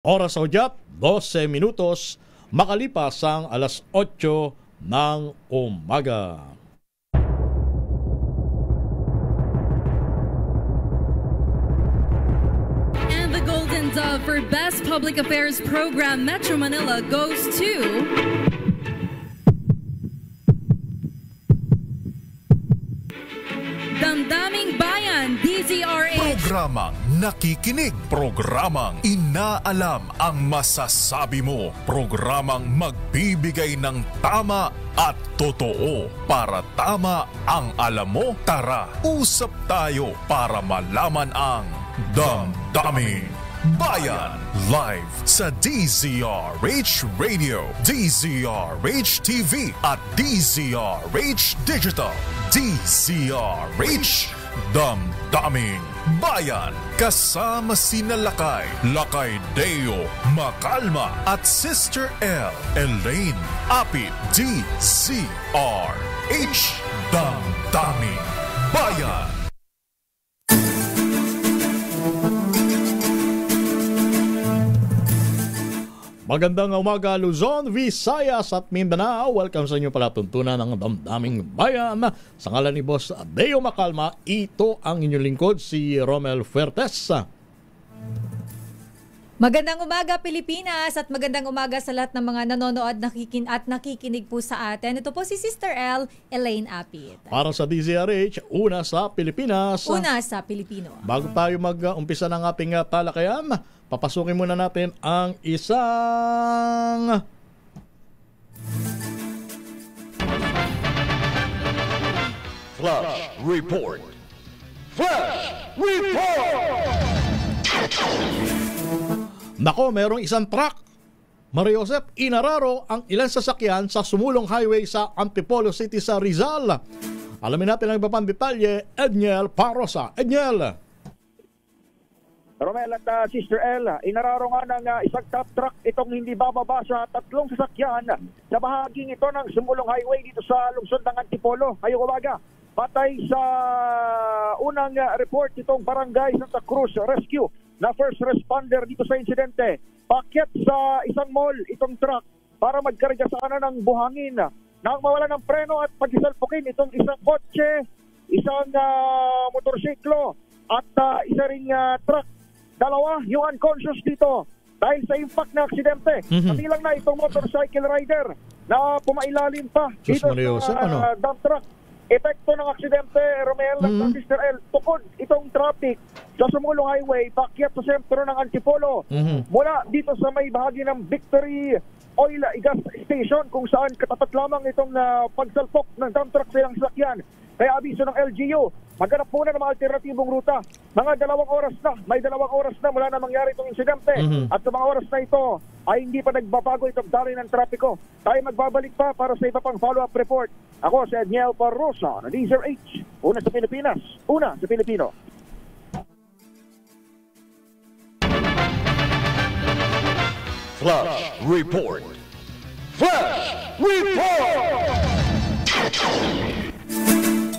Oras sa udyat, 12 minutos, makalipas ang alas 8 ng umaga. And the Golden Dove for Best Public Affairs Program Metro Manila goes to... Damdaming Bayan, DZRH. Programang nakikinig, programang inaalam ang masasabi mo, programang magbibigay ng tama at totoo. Para tama ang alam mo, tara, usap tayo para malaman ang Damdaming Bayan. Live sa DZRH Radio, DZRH TV at DZRH Digital. DZRH Damdaming Bayan. Kasama sina Lakay Deo Macalma at Sister L Elaine Apit. DZRH Damdaming Bayan. Magandang umaga Luzon, Visayas at Mindanao. Welcome sa inyo palatuntunan ng Damdaming Bayan. Sa ngalan ni Boss Deo Macalma, ito ang inyong lingkod, si Romel Fuertes. Magandang umaga Pilipinas at magandang umaga sa lahat ng mga nanonood at nakikinig po sa atin. Ito po si Sister L, Elaine Apit. Para sa DZRH, una sa Pilipinas. Una sa Pilipino. Bago tayo mag-umpisa ng ating talakayan, papasukin muna natin ang isang... Flash Report. Flash Report! Nako, merong isang truck. Maria Josep, inararo ang ilang sasakyan sa sumulong highway sa Antipolo City sa Rizal. Alamin natin ang iba pang detalye, Edniel Parosa. Edniel! Romel at Sister L, inararo nga ng isang top truck itong hindi bababa sa tatlong sasakyan sa bahaging ito ng sumulong highway dito sa lungsod ng Antipolo. Ngayong umaga, patay sa unang report itong Barangay Santa Cruz Rescue na first responder dito sa insidente. Pakyat sa isang mall itong truck para magkarga sana ng buhangin. Nang mawala ng preno at pagkisalpukin itong isang kotse, isang motorsiklo at isa ring truck. Dalawa yung unconscious dito dahil sa impact na aksidente. Pati lang na itong motorcycle rider na pumailalim pa dito sa dump truck. Epekto ng aksidente, Romel at Sister L, tukod itong traffic sa sumulong highway, pakyat sa sentro ng Antipolo. Mula dito sa may bahagi ng Victory Oil Gas Station kung saan katapat lamang itong pagsalpok ng dump truck sa ilang sasakyan. Kaya abiso ng LGU, maghanap muna ng mga alternatibong ruta. Mga 2 oras na, may 2 oras na mula na mangyari itong insidente. At sa mga oras na ito ay hindi pa nagbabago itong daloy ng trapiko. Tayo magbabalik pa para sa iba pang follow-up report. Ako si Edniel Parosa na DZRH. Una sa Pilipinas, una sa Pilipino. Flash Report. Flash Report!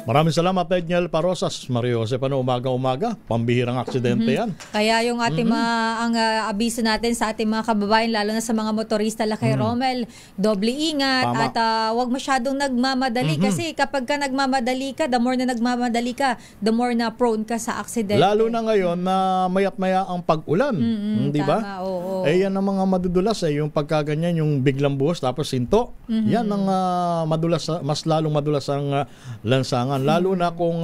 Maraming salamat, Edniel Parosas. Maria Josep, umaga-umaga, pambihirang aksidente yan. Kaya yung ating ang abiso natin sa ating mga kababayan, lalo na sa mga motorista, Lakay Romel, doble ingat. Tama. At wag masyadong nagmamadali. Kasi kapag ka nagmamadali ka, the more na nagmamadali ka, the more na prone ka sa aksidente. Lalo na ngayon na mayat-maya ang pag-ulan. Di ba? Oo. Yan ang mga madudulas. Yung pagkaganyan, yung biglang buhos, tapos sinto. Yan ang madulas, mas lalong madulas ang lansangan. Lalo na kung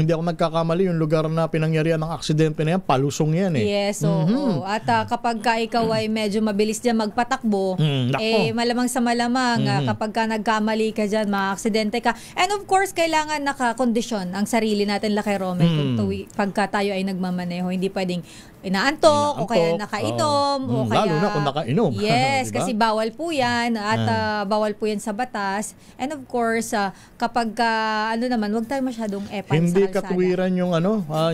hindi ako nagkakamali, yung lugar na pinangyarihan ng aksidente na yan, palusong yan eh. Yes, oo. At kapag ka ikaw ay medyo mabilis dyan magpatakbo, malamang sa malamang kapag ka nagkamali ka dyan, maaksidente ka. And of course, kailangan nakakondisyon ang sarili natin, Lakay Romel, pagka tayo ay nagmamaneho. Hindi pwedeng inaantok o kaya nakainom o kaya... Lalo na kung nakainom. Yes, diba? kasi bawal po yan at bawal po yan sa batas. And of course, kapag huwag tayo masyadong epan hindi katuwiran yung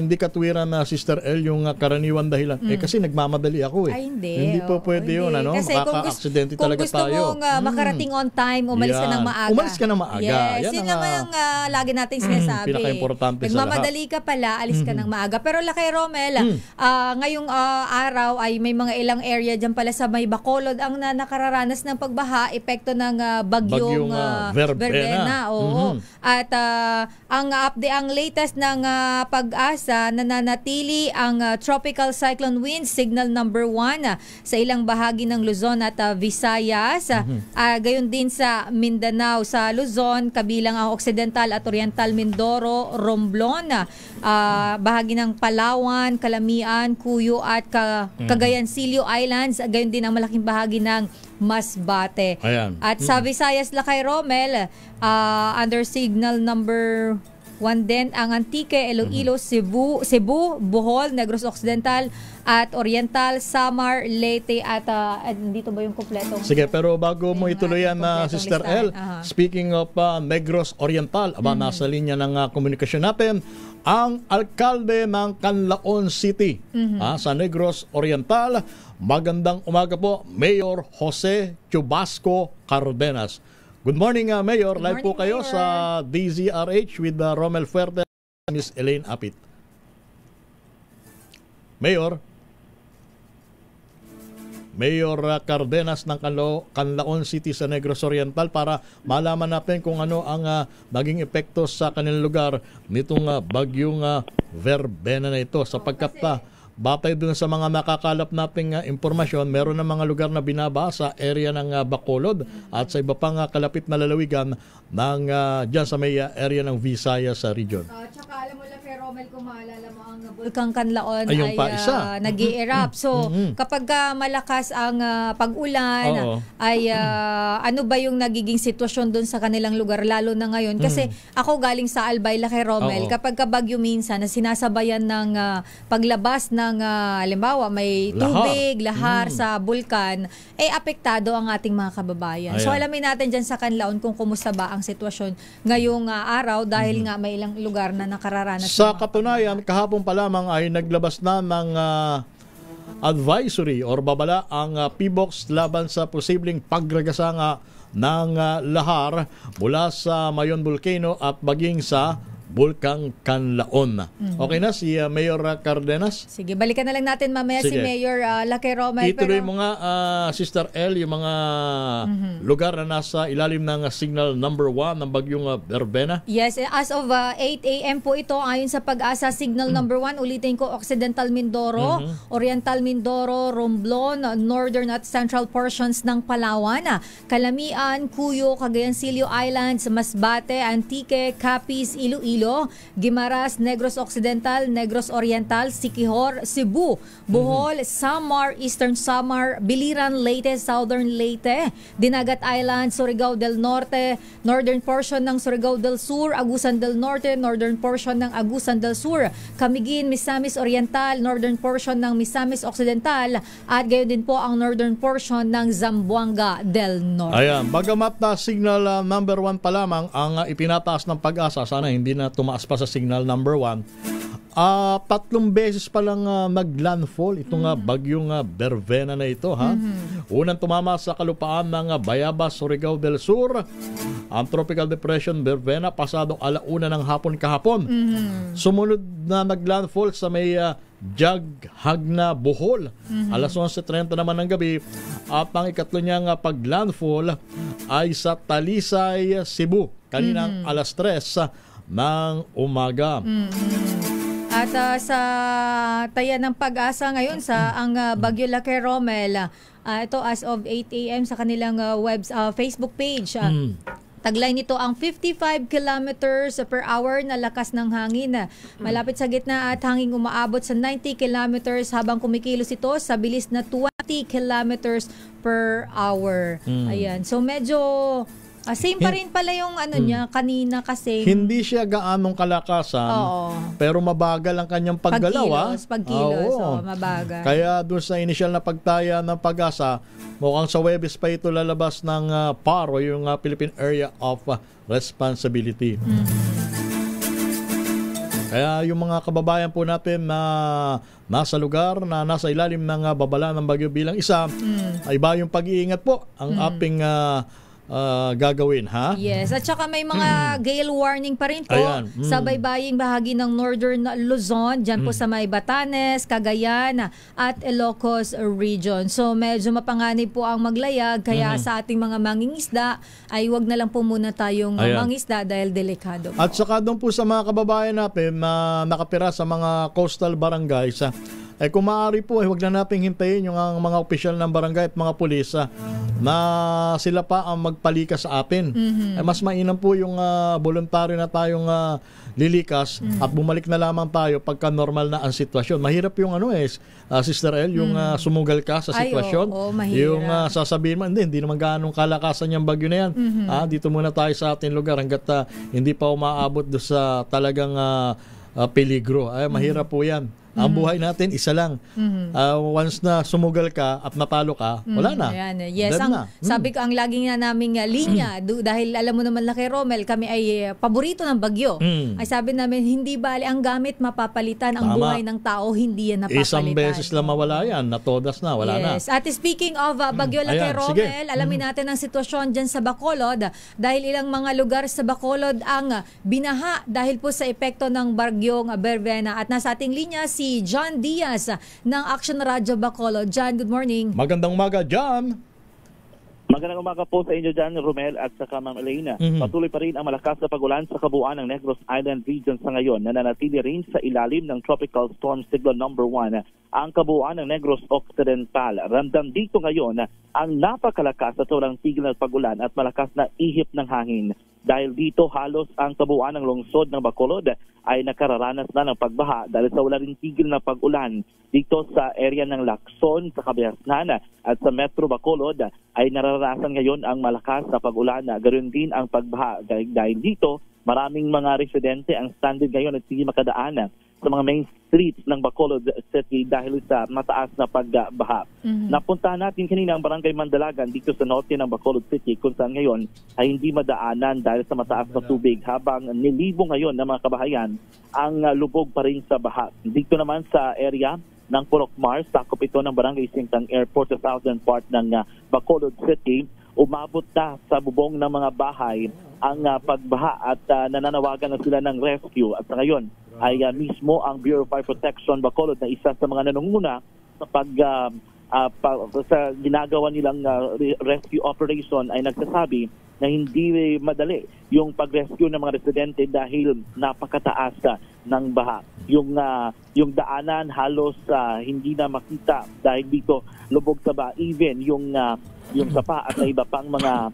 hindi katuwiran na Sister L yung karaniwan dahilan. Kasi nagmamadali ako eh. Ay, hindi. Hindi po pwede yun, Kasi makaka-aksidente talaga tayo. Kung gusto mong makarating on time, umalis ka ng maaga. Umalis ka ng maaga. Yes, yun naman ang lagi nating sinasabi. Pinaka-importante sa lahat. Nagmamadali ka pala, alis ka ng maaga. Pero Lakay Romel, ngayong araw ay may mga ilang area dyan pala sa may Bacolod ang nakararanas ng pagbaha, epekto ng bagyong Verbena. Oo. At ang latest ng pag-asa, nananatili ang tropical cyclone winds signal number 1 sa ilang bahagi ng Luzon at Visayas. Gayon din sa Mindanao, sa Luzon, kabilang ang Occidental at Oriental Mindoro, Romblon, bahagi ng Palawan, Calamian, Cuyo at Cagayan Silio Islands, gayon din ang malaking bahagi ng Masbate. Ayan. At sa Visayas, Lakay Romel, under signal number 1 din ang Antique, Iloilo, Cebu, Bohol, Negros Occidental at Oriental, Samar, Leyte at dito ba yung kompletong? Sige, pero bago mo ituloy yan, Sister L, speaking of Negros Oriental, nasa linya ng komunikasyon natin, ang alkalde ng Canlaon City sa Negros Oriental. Magandang umaga po, Mayor Jose Chubasco Cardenas. Good morning, Mayor. Good Live po morning, kayo Mayor. sa DZRH with Romel Fuerte and Miss Elaine Apit. Mayor Cardenas ng Canlaon City sa Negros Oriental, para malaman natin kung ano ang naging epekto sa kanilang lugar nitong bagyong Verbena na ito, sapagkat batay dun sa mga nakakalap nating impormasyon, meron ng mga lugar na binaba sa area ng Bacolod at sa iba pang kalapit na lalawigan ng dyan sa may area ng Visayas sa region. Tsaka alam mo lang, Romel, kung maalala mo, ang Bulkang Canlaon Ayun ay nag-i-erupt. So, kapag malakas ang pag-ulan, ay ano ba yung nagiging sitwasyon doon sa kanilang lugar, lalo na ngayon? Kasi ako galing sa Albay, Lakay Romel, kapag bagyo minsan na sinasabayan ng paglabas ng halimbawa may tubig, lahar sa bulkan, apektado ang ating mga kababayan. Ayan. So alamin natin dyan sa Canlaon kung kumusta ba ang sitwasyon ngayong araw, dahil nga may ilang lugar na nakararanas. Sa katunayan, kahapon pa lamang ay naglabas na ng advisory or babala ang PBOX laban sa posibleng pagragasanga ng lahar mula sa Mayon Volcano at maging sa Bulkang Canlaon. Okay na si Mayor Cardenas? Sige, balikan na lang natin mamaya si Sige. Mayor Lakay Romel. Ituloy mo nga, Sister L, yung mga lugar na nasa ilalim ng signal number 1 ng bagyong Verbena. Yes, as of 8 a.m. po ito, ayon sa pag-asa, signal number 1, ulitin ko, Occidental Mindoro, Oriental Mindoro, Romblon, Northern at Central portions ng Palawan, Calamian, Cuyo, Cagayan Silio Islands, Masbate, Antique, Capiz, Iloilo, Guimaras, Negros Occidental, Negros Oriental, Siquijor, Cebu, Bohol, Samar, Eastern Samar, Biliran, Leyte, Southern Leyte, Dinagat Island, Surigao del Norte, Northern portion ng Surigao del Sur, Agusan del Norte, Northern portion ng Agusan del Sur, Camiguin, Misamis Oriental, Northern portion ng Misamis Occidental, at gayon din po ang Northern portion ng Zamboanga del Norte. Ayan, bagamat na signal number 1 pa lamang ang ipinataas ng pag-asa, sana hindi na tumaas pa sa signal number 1. 3 beses pa lang naglandfall itong bagyong Verbena na ito, ha. Unang tumama sa kalupaan ng Bayabas, Surigao del Sur, ang Tropical Depression Verbena pasadong 1:00 ng hapon kahapon. Sumunod na naglandfall sa may Jaghagna, Bohol, 11:30 naman ng gabi, at ang ikatlo niyang paglandfall ay sa Talisay, Cebu, kaninang 3:00 ng umaga. At sa taya ng pag-asa ngayon sa ang Bagyo Lakay Romel, ito as of 8 a.m. sa kanilang Facebook page. Taglay nito ang 55 kilometers per hour na lakas ng hangin. Malapit sa gitna at hangin umaabot sa 90 kilometers habang kumikilos ito sa bilis na 20 kilometers per hour. Ayan. So medyo same pa rin pala yung niya kanina kasi. Hindi siya gaanong kalakasan, pero mabagal ang kanyang paggalaw. Pagkilos, mabagal. Kaya doon sa initial na pagtaya ng pag-asa, mukhang sa Webes pa ito lalabas ng PARO, yung Philippine Area of Responsibility. Kaya yung mga kababayan po natin na nasa lugar na nasa ilalim ng babala ng bagyo bilang isa, ay iba yung pag-iingat po ang ating gagawin, ha? Yes, at saka may mga gale warning pa rin po Ayan. sa baybaying bahagi ng Northern Luzon, dyan po sa may Batanes, Cagayan at Ilocos Region. So medyo mapanganib po ang maglayag, kaya sa ating mga mangingisda ay wag na lang po muna tayong mangisda dahil delikado po. At saka doon po sa mga kababayan natin na nakapira sa mga coastal barangays, kung maaari po, wag na nating hintayin yung mga opisyal ng barangay at mga pulis na sila pa ang magpalikas sa atin. Mas mainam po yung voluntaryo na tayong lilikas at bumalik na lamang tayo pagka normal na ang sitwasyon. Mahirap yung Sister El, yung sumugal ka sa sitwasyon. Yung sasabihin mo, hindi naman gaanong kalakasan yung bagyo na yan. Dito muna tayo sa ating lugar hanggat hindi pa umaabot do sa talagang peligro. Mahirap po yan. Ang buhay natin, isa lang. Once na sumugal ka at natalo ka, wala na. Ayan. Yes, sabi ko, ang laging na naming linya, dahil alam mo naman na kay Romel, kami ay paborito ng bagyo. Ay sabi namin, hindi bali ang gamit mapapalitan, ang buhay ng tao, hindi yan napapalitan. Isang beses lang mawala yan, natodas na, wala na. Yes. At speaking of bagyo lang kay Romel, alamin natin ang sitwasyon dyan sa Bacolod, dahil ilang mga lugar sa Bacolod ang binaha dahil po sa epekto ng bagyong Bervena. At nasa ating linya, si John Diaz ng Action Radio Bacolod. John, good morning. Magandang umaga, John. Magandang umaga po sa inyo dyan, Romel at saka Ma'am Elena. Patuloy pa rin ang malakas na pagulan sa kabuuan ng Negros Island region sa ngayon na nanatili rin sa ilalim ng Tropical Storm Signal number 1 ang kabuuan ng Negros Occidental. Ramdam dito ngayon ang napakalakas at walang tigil na pagulan at malakas na ihip ng hangin. Dahil dito halos ang kabuuan ng lungsod ng Bacolod ay nakararanas na ng pagbaha dahil sa wala rin tigil na pag-ulan. Dito sa area ng Lacson, sa Kabayasnan at sa Metro Bacolod ay nararanasan ngayon ang malakas na pag-ulan. Ganoon din ang pagbaha. Dahil dito, maraming mga residente ang stranded ngayon at hindi makadaan sa mga main streets ng Bacolod City dahil sa mataas na pagbaha. Napuntahan natin kanina ang Barangay Mandalagan dito sa norte ng Bacolod City kung saan ngayon ay hindi madaanan dahil sa mataas na tubig habang nilibo ngayon ng mga kabahayan ang lubog pa rin sa baha. Dito naman sa area ng Purok Mars, sakop ito ng Barangay Singtang Airport sa southern part ng Bacolod City, umabot na sa bubong ng mga bahay ang pagbaha at nananawagan na sila ng rescue. At ngayon ay mismo ang Bureau of Fire Protection Bacolod na isa sa mga nanunguna sa sa ginagawa nilang rescue operation ay nagsasabi na hindi madali yung pag-rescue ng mga residente dahil napakataas ng baha. Yung daanan halos hindi na makita dahil dito lubog sa baha. Even yung sapa at iba pang mga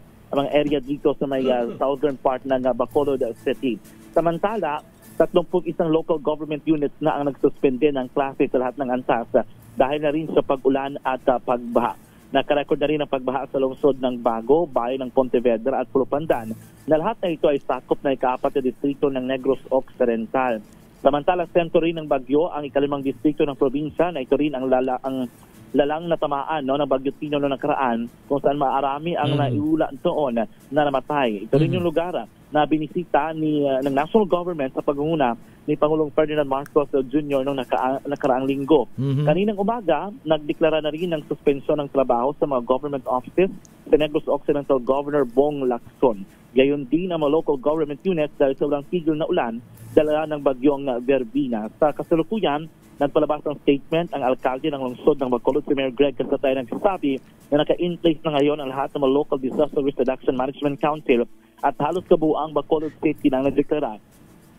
area dito sa may southern part ng Bacolod City. Samantala, 31 local government units na ang nagsuspende ng klase sa lahat ng antas dahil na rin sa pag-ulan at pagbaha. Nakarecord na rin ang pagbaha sa lungsod ng Bago, bayan ng Pontevedra at Pulupandan na lahat na ito ay sakop na ika-4 na distrito ng Negros Occidental. Samantala, sentro rin ng bagyo ang ika-5 distrito ng probinsya na ito rin ang lalang natamaan ng Bagyo Tino noong nakaraan kung saan maarami ang naiula doon na namatay. Ito rin yung lugar na binisita ng national government sa pangunguna ni Pangulong Ferdinand Marcos Jr. noong nakaraang linggo. Kaninang umaga, nagdeklara na rin ng suspensyon ng trabaho sa mga government offices sa Negros Occidental Governor Bong Lacson. Gayon din ang mga local government units dahil sa walang tigil na ulan dala ng bagyong Verbena. Sa kasalukuyan, nagpalabas ng statement ang alkalde ng lungsod ng Bacolod, si Mayor Greg Casatay, nagsasabi na naka-in place na ngayon ang lahat ng mga local disaster risk reduction management council at halos kabuang Bacolod City na nagdeklara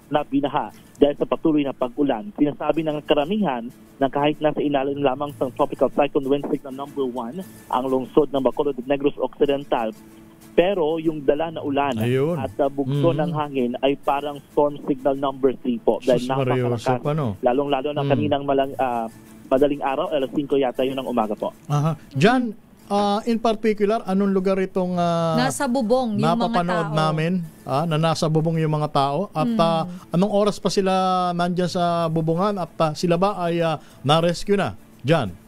na binaha dahil sa patuloy na pag-ulan. Sinasabi ng karamihan na kahit nasa ilalim lamang sa tropical cyclone wind signal number 1 ang lungsod ng Bacolod at Negros Occidental, pero yung dala na ulan at bugso ng hangin ay parang storm signal number 3 po. Dahil napakalakas. Lalong-lalo na kaninang madaling araw, alas 5 yata yun ng umaga po. John, in particular, anong lugar itong nasa bubong yung napapanood mga tao namin na nasa bubong yung mga tao? At anong oras pa sila nandyan sa bubungan at sila ba ay na-rescue na? John?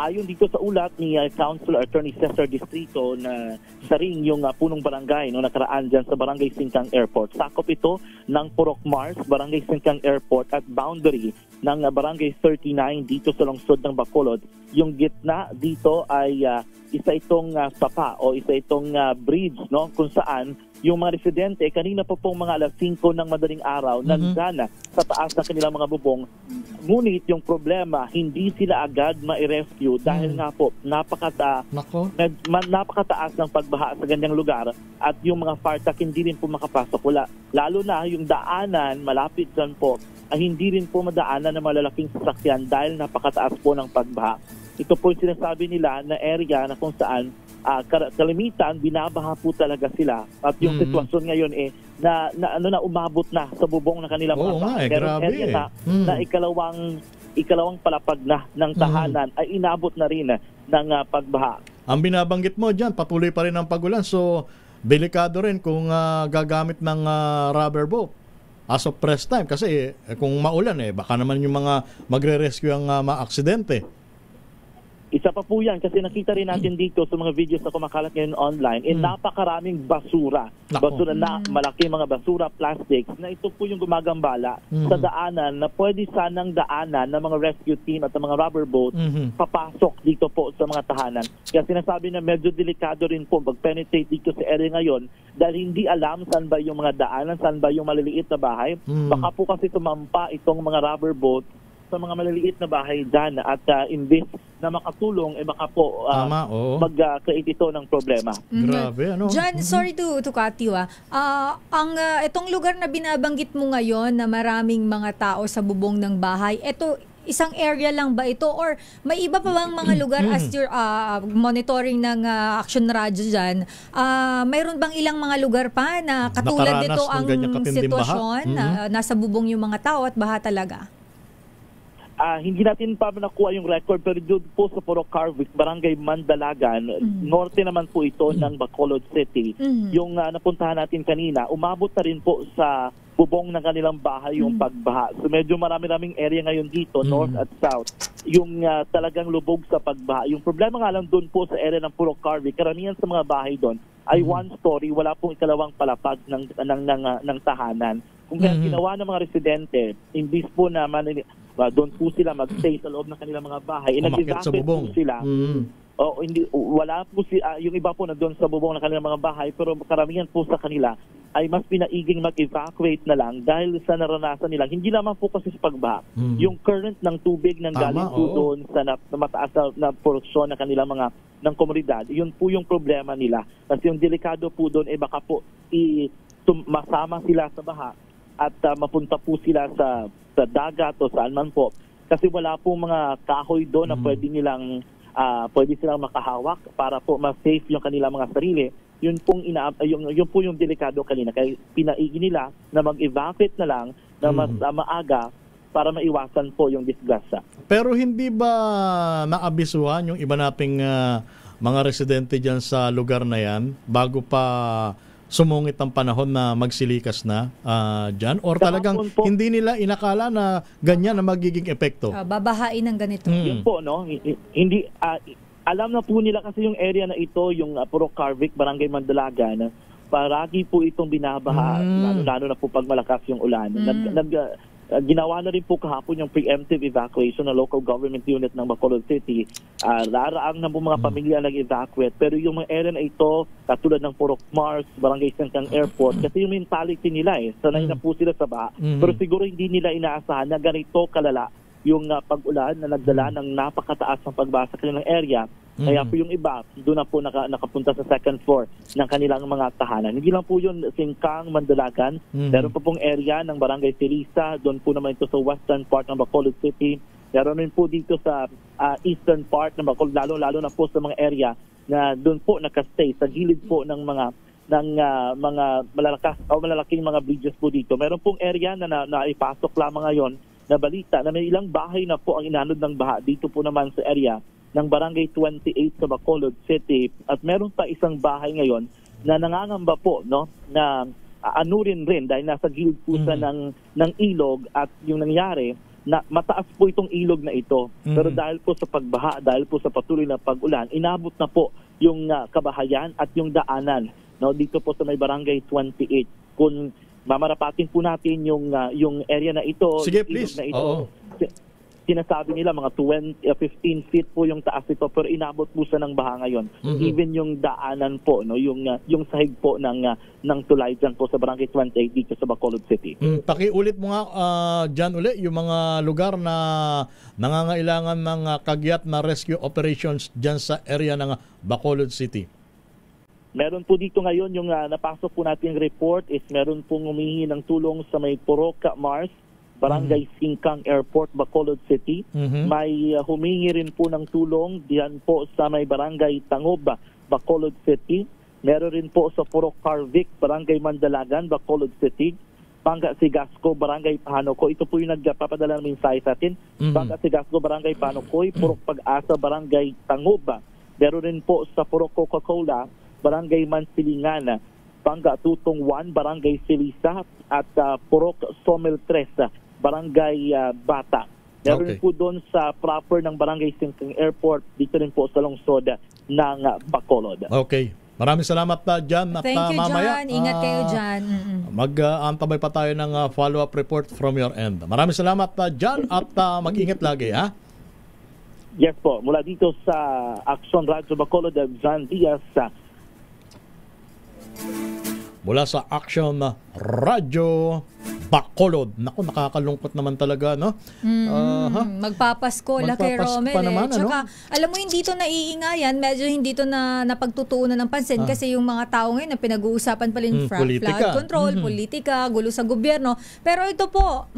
Ayon dito sa ulat ni Councilor Attorney Cesar Distrito na sa ring yung punong barangay no nakaraan dyan sa Barangay Singkang Airport. Sakop ito ng Purok Mars, Barangay Singkang Airport at boundary ng Barangay 39 dito sa lungsod ng Bacolod. Yung gitna dito ay isa itong sapa o isa itong bridge, no, kung saan yung mga residente kanina pa pong mga alas 5 ng madaling araw nandyan sa taas ng kanilang mga bubong. Ngunit yung problema, hindi sila agad ma-rescue dahil nga po napakataas ng pagbaha sa ganyang lugar at yung mga fire truck hindi rin po makapasok. Lalo na yung daanan malapit dyan po ay hindi rin po madaanan ng malalaking sasakyan dahil napakataas po ng pagbaha. Ito po yung sinasabi nila na area na kung saan kalimitan, binabaha po talaga sila. At yung sitwasyon ngayon na umabot na sa bubong ng kanilang mga bahay. Pero area na ikalawang palapag na ng tahanan ay inabot na rin ng pagbaha. Ang binabanggit mo dyan, patuloy pa rin ang pagulan. So, delikado rin kung gagamit ng rubber boat as of press time. Kasi kung maulan, baka naman yung mga magre-rescue ang maaksidente. Isa pa po yan kasi nakita rin natin dito sa mga videos na kumakalat ngayon online, napakaraming basura. Basura na malaki mga basura, plastics, na ito po yung gumagambala sa daanan na pwede sanang daanan ng mga rescue team at ng mga rubber boat papasok dito po sa mga tahanan. Kaya sinasabi na medyo delikado rin po mag-penetrate dito sa area ngayon dahil hindi alam saan ba yung mga daanan, saan ba yung maliliit na bahay. Baka po kasi tumampa itong mga rubber boat sa mga maliliit na bahay dyan at imbis na makatulong, baka po mag-create ito ng problema. Grabe, ano? John, sorry to cut you. Itong lugar na binabanggit mo ngayon na maraming mga tao sa bubong ng bahay, ito isang area lang ba ito or may iba pa bang mga lugar as you're monitoring ng Action Radio dyan? Mayroon bang ilang mga lugar pa na katulad nito ang sitwasyon na nasa bubong yung mga tao at baha talaga? Hindi natin pa nakuha yung record pero doon po sa Puro Carvic, Barangay Mandalagan, norte naman po ito ng Bacolod City. Yung napuntahan natin kanina, umabot na rin po sa bubong ng kanilang bahay yung pagbaha. So medyo marami-raming area ngayon dito, north at south, yung talagang lubog sa pagbaha. Yung problema nga lang doon po sa area ng Puro Carvic, karamihan sa mga bahay doon ay one story, wala pong ikalawang palapag ng tahanan. Kung kaya ginawa ng mga residente, imbis po na doon po sila mag-stay sa loob ng kanilang mga bahay. Nag-evacuate po sila. Wala po yung iba po na doon sa bubong ng kanilang mga bahay pero karamihan po sa kanila ay mas pinaiging mag-evacuate na lang dahil sa naranasan nila. Hindi naman po kasi sa pagbaha. Yung current ng tubig nang galing po doon sa mataas na porsyon ng kanilang mga ng komunidad, yun po yung problema nila. Kasi yung delikado po doon baka po masama sila sa baha at mapunta po sila sa dagat o saan man po. Kasi wala pong mga kahoy doon na pwede silang makahawak para po ma-safe yung kanilang mga sarili. Yun po yung delikado kanina. Kaya pinaigi nila na mag-evacuate na lang na mas maaga para maiwasan po yung disgrasya. Pero hindi ba naabisuhan yung iba nating mga residente dyan sa lugar na yan bago pa sumungit ang panahon na magsilikas na dyan? Or talagang hindi nila inakala na ganyan na magiging epekto? Babahain ng ganito. Yun po, no? Hindi, alam na po nila kasi yung area na ito, yung Puro Carvic, Barangay Mandalagan, paragi po itong binabaha, lalo na po pag malakas yung ulan. Ginawa na rin po kahapon yung preemptive evacuation ng local government unit ng Bacolod City. Laraang na po mga pamilya nag-evacuate. Pero yung mga area na ito, katulad ng Purok Mars, Barangay Sangkang Airport, kasi yung mentality nila sanay na po sila sa baha. Pero siguro hindi nila inaasahan na ganito kalala yung pag-ulan na nagdala ng napakataas ng pagbasa sa kanilang area. Kaya po yung iba, doon na po nakapunta sa second floor ng kanilang mga tahanan. Hindi lang po yun Singkang, Mandalagan. Meron pa pong area ng Barangay Teresa, doon po naman ito sa western part ng Bacolod City. Meron rin po dito sa eastern part ng Bacolod, lalo na po sa mga area na doon po nakastay sa gilid po ng mga malalaking mga bridges po dito. Meron pong area na naipasok lamang ngayon na balita na may ilang bahay na po ang inanod ng baha dito po naman sa area ng Barangay 28 sa Bacolod City. At meron pa isang bahay ngayon na nangangamba po, no, na anurin rin dahil nasa gilid po ng ilog at yung nangyari na mataas po itong ilog na ito. Pero dahil po sa pagbaha, dahil po sa patuloy na pag-ulan, inabot na po yung kabahayan at yung daanan, no, dito po sa may Barangay 28. Kung mamarapatin po natin yung area na ito, sige, please. na ito. sinasabi nila mga 15 feet po yung taas nito, pero inabot po siya ng baha ngayon. Even yung daanan po, no, yung sahig po ng tulay dyan po sa Barangay 28 dito sa Bacolod City. Pakiulit mo nga dyan uli yung mga lugar na nangangailangan ng kagyat na rescue operations dyan sa area ng Bacolod City. Meron po dito ngayon yung napasok po natin report is meron pong humihingi ng tulong sa may Poroca Mars, Barangay Singkang Airport, Bacolod City. May humingi rin po ng tulong diyan po sa may Barangay Tangob, Bacolod City. Meron rin po sa Purok Carvic, Barangay Mandalagan, Bacolod City. Panga Sigasco, Barangay Panoco. Ito po yung nagpapadala ng mensahe sa atin. Panga Sigasco, Barangay Panocoy, Purok Pag-asa, Barangay Tangob. Meron rin po sa Purok Coca-Cola, Barangay Mansilingan, Panga Tutong 1, Barangay Silisa, at Purok Somel 3, Barangay Bata. Meron rin po doon sa proper ng Barangay Singkang Airport, dito rin po sa lungsod ng Bacolod. Okay. Maraming salamat dyan. At Thank you, mamaya, John. Ingat kayo dyan. Mag-antabay pa tayo ng follow-up report from your end. Maraming salamat dyan at mag-ingat lagi, ha? Yes po. Mula dito sa Action Radio Bacolod, John Diaz. Mula sa Action Radio Bacolod. Naku, nakakalungkot naman talaga, no? Magpapasko, Lucky Romel. pa naman, Tsaka, alam mo, hindi to naiingayan. Medyo hindi to na napagtutuunan ng pansin kasi yung mga tao ngayon na pinag-uusapan pala yung flood control, politika, gulo sa gobyerno. Pero ito po,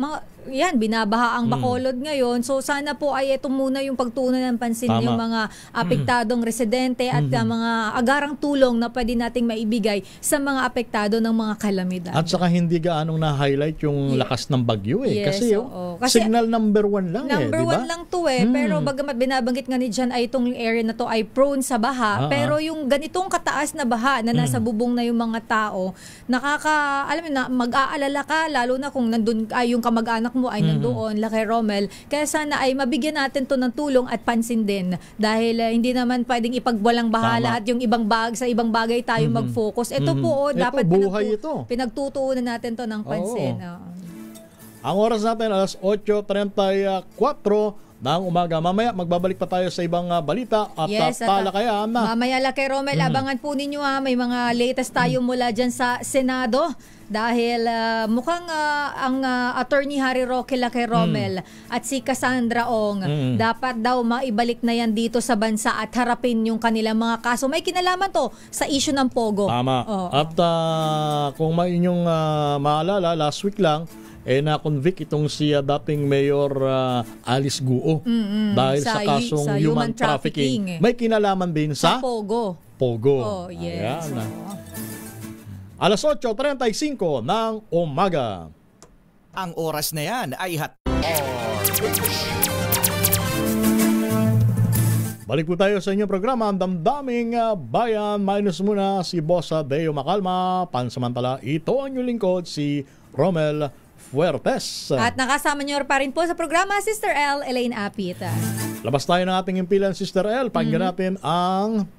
yan, binabaha ang Bacolod ngayon. So, sana po ay ito muna yung pagtuunan ng pansin yung mga apektadong residente at mga agarang tulong na pwede nating maibigay sa mga apektado ng mga kalamidad. At saka hindi gaanong na-highlight yung lakas ng bagyo eh. Yes, Kasi signal number 1 lang number diba? 1 lang to eh. Pero bagamat binabanggit nga ni John ay itong area na to ay prone sa baha. Pero yung ganitong kataas na baha na nasa bubong na yung mga tao, alam mo na, mag-aalala ka, lalo na kung nandun ay yung kamag-anak mo ay nandoon, Lucky Romel. Kaya sana ay mabigyan natin to ng tulong at pansin din. Dahil hindi naman pwedeng ipagwalang baha lahat yung sa ibang bagay tayo mag-focus. Ito po, dapat pinagtutuunan natin to ng pansin. Ang oras natin alas 8:34 ng umaga. Mamaya magbabalik pa tayo sa ibang balita at talakayan. Mamaya, Lucky Romel, abangan po ninyo may mga latest tayo mula dyan sa Senado. Dahil mukhang ang Attorney Harry Roque Lucky Romel at si Cassandra Ong dapat daw maibalik na yan dito sa bansa at harapin yung kanilang mga kaso. May kinalaman to sa issue ng Pogo. Tama. At kung may inyong maalala, last week lang, na-convict itong si dating Mayor Alice Guo dahil sa kasong human trafficking. May kinalaman din sa Pogo. Yes. Ayan. Alas 8:35 ng umaga. Ang oras na yan ay Balik po tayo sa inyong programa, ang Damdaming Bayan. Minus muna si Boss Deo Macalma. Pansamantala, ito ang inyong lingkod, si Romel Fuertes. At nakasama niyo pa rin po sa programa, Sister L, Elaine Apit. Labas tayo ng ating impilan, Sister L. Pakinggan natin ang...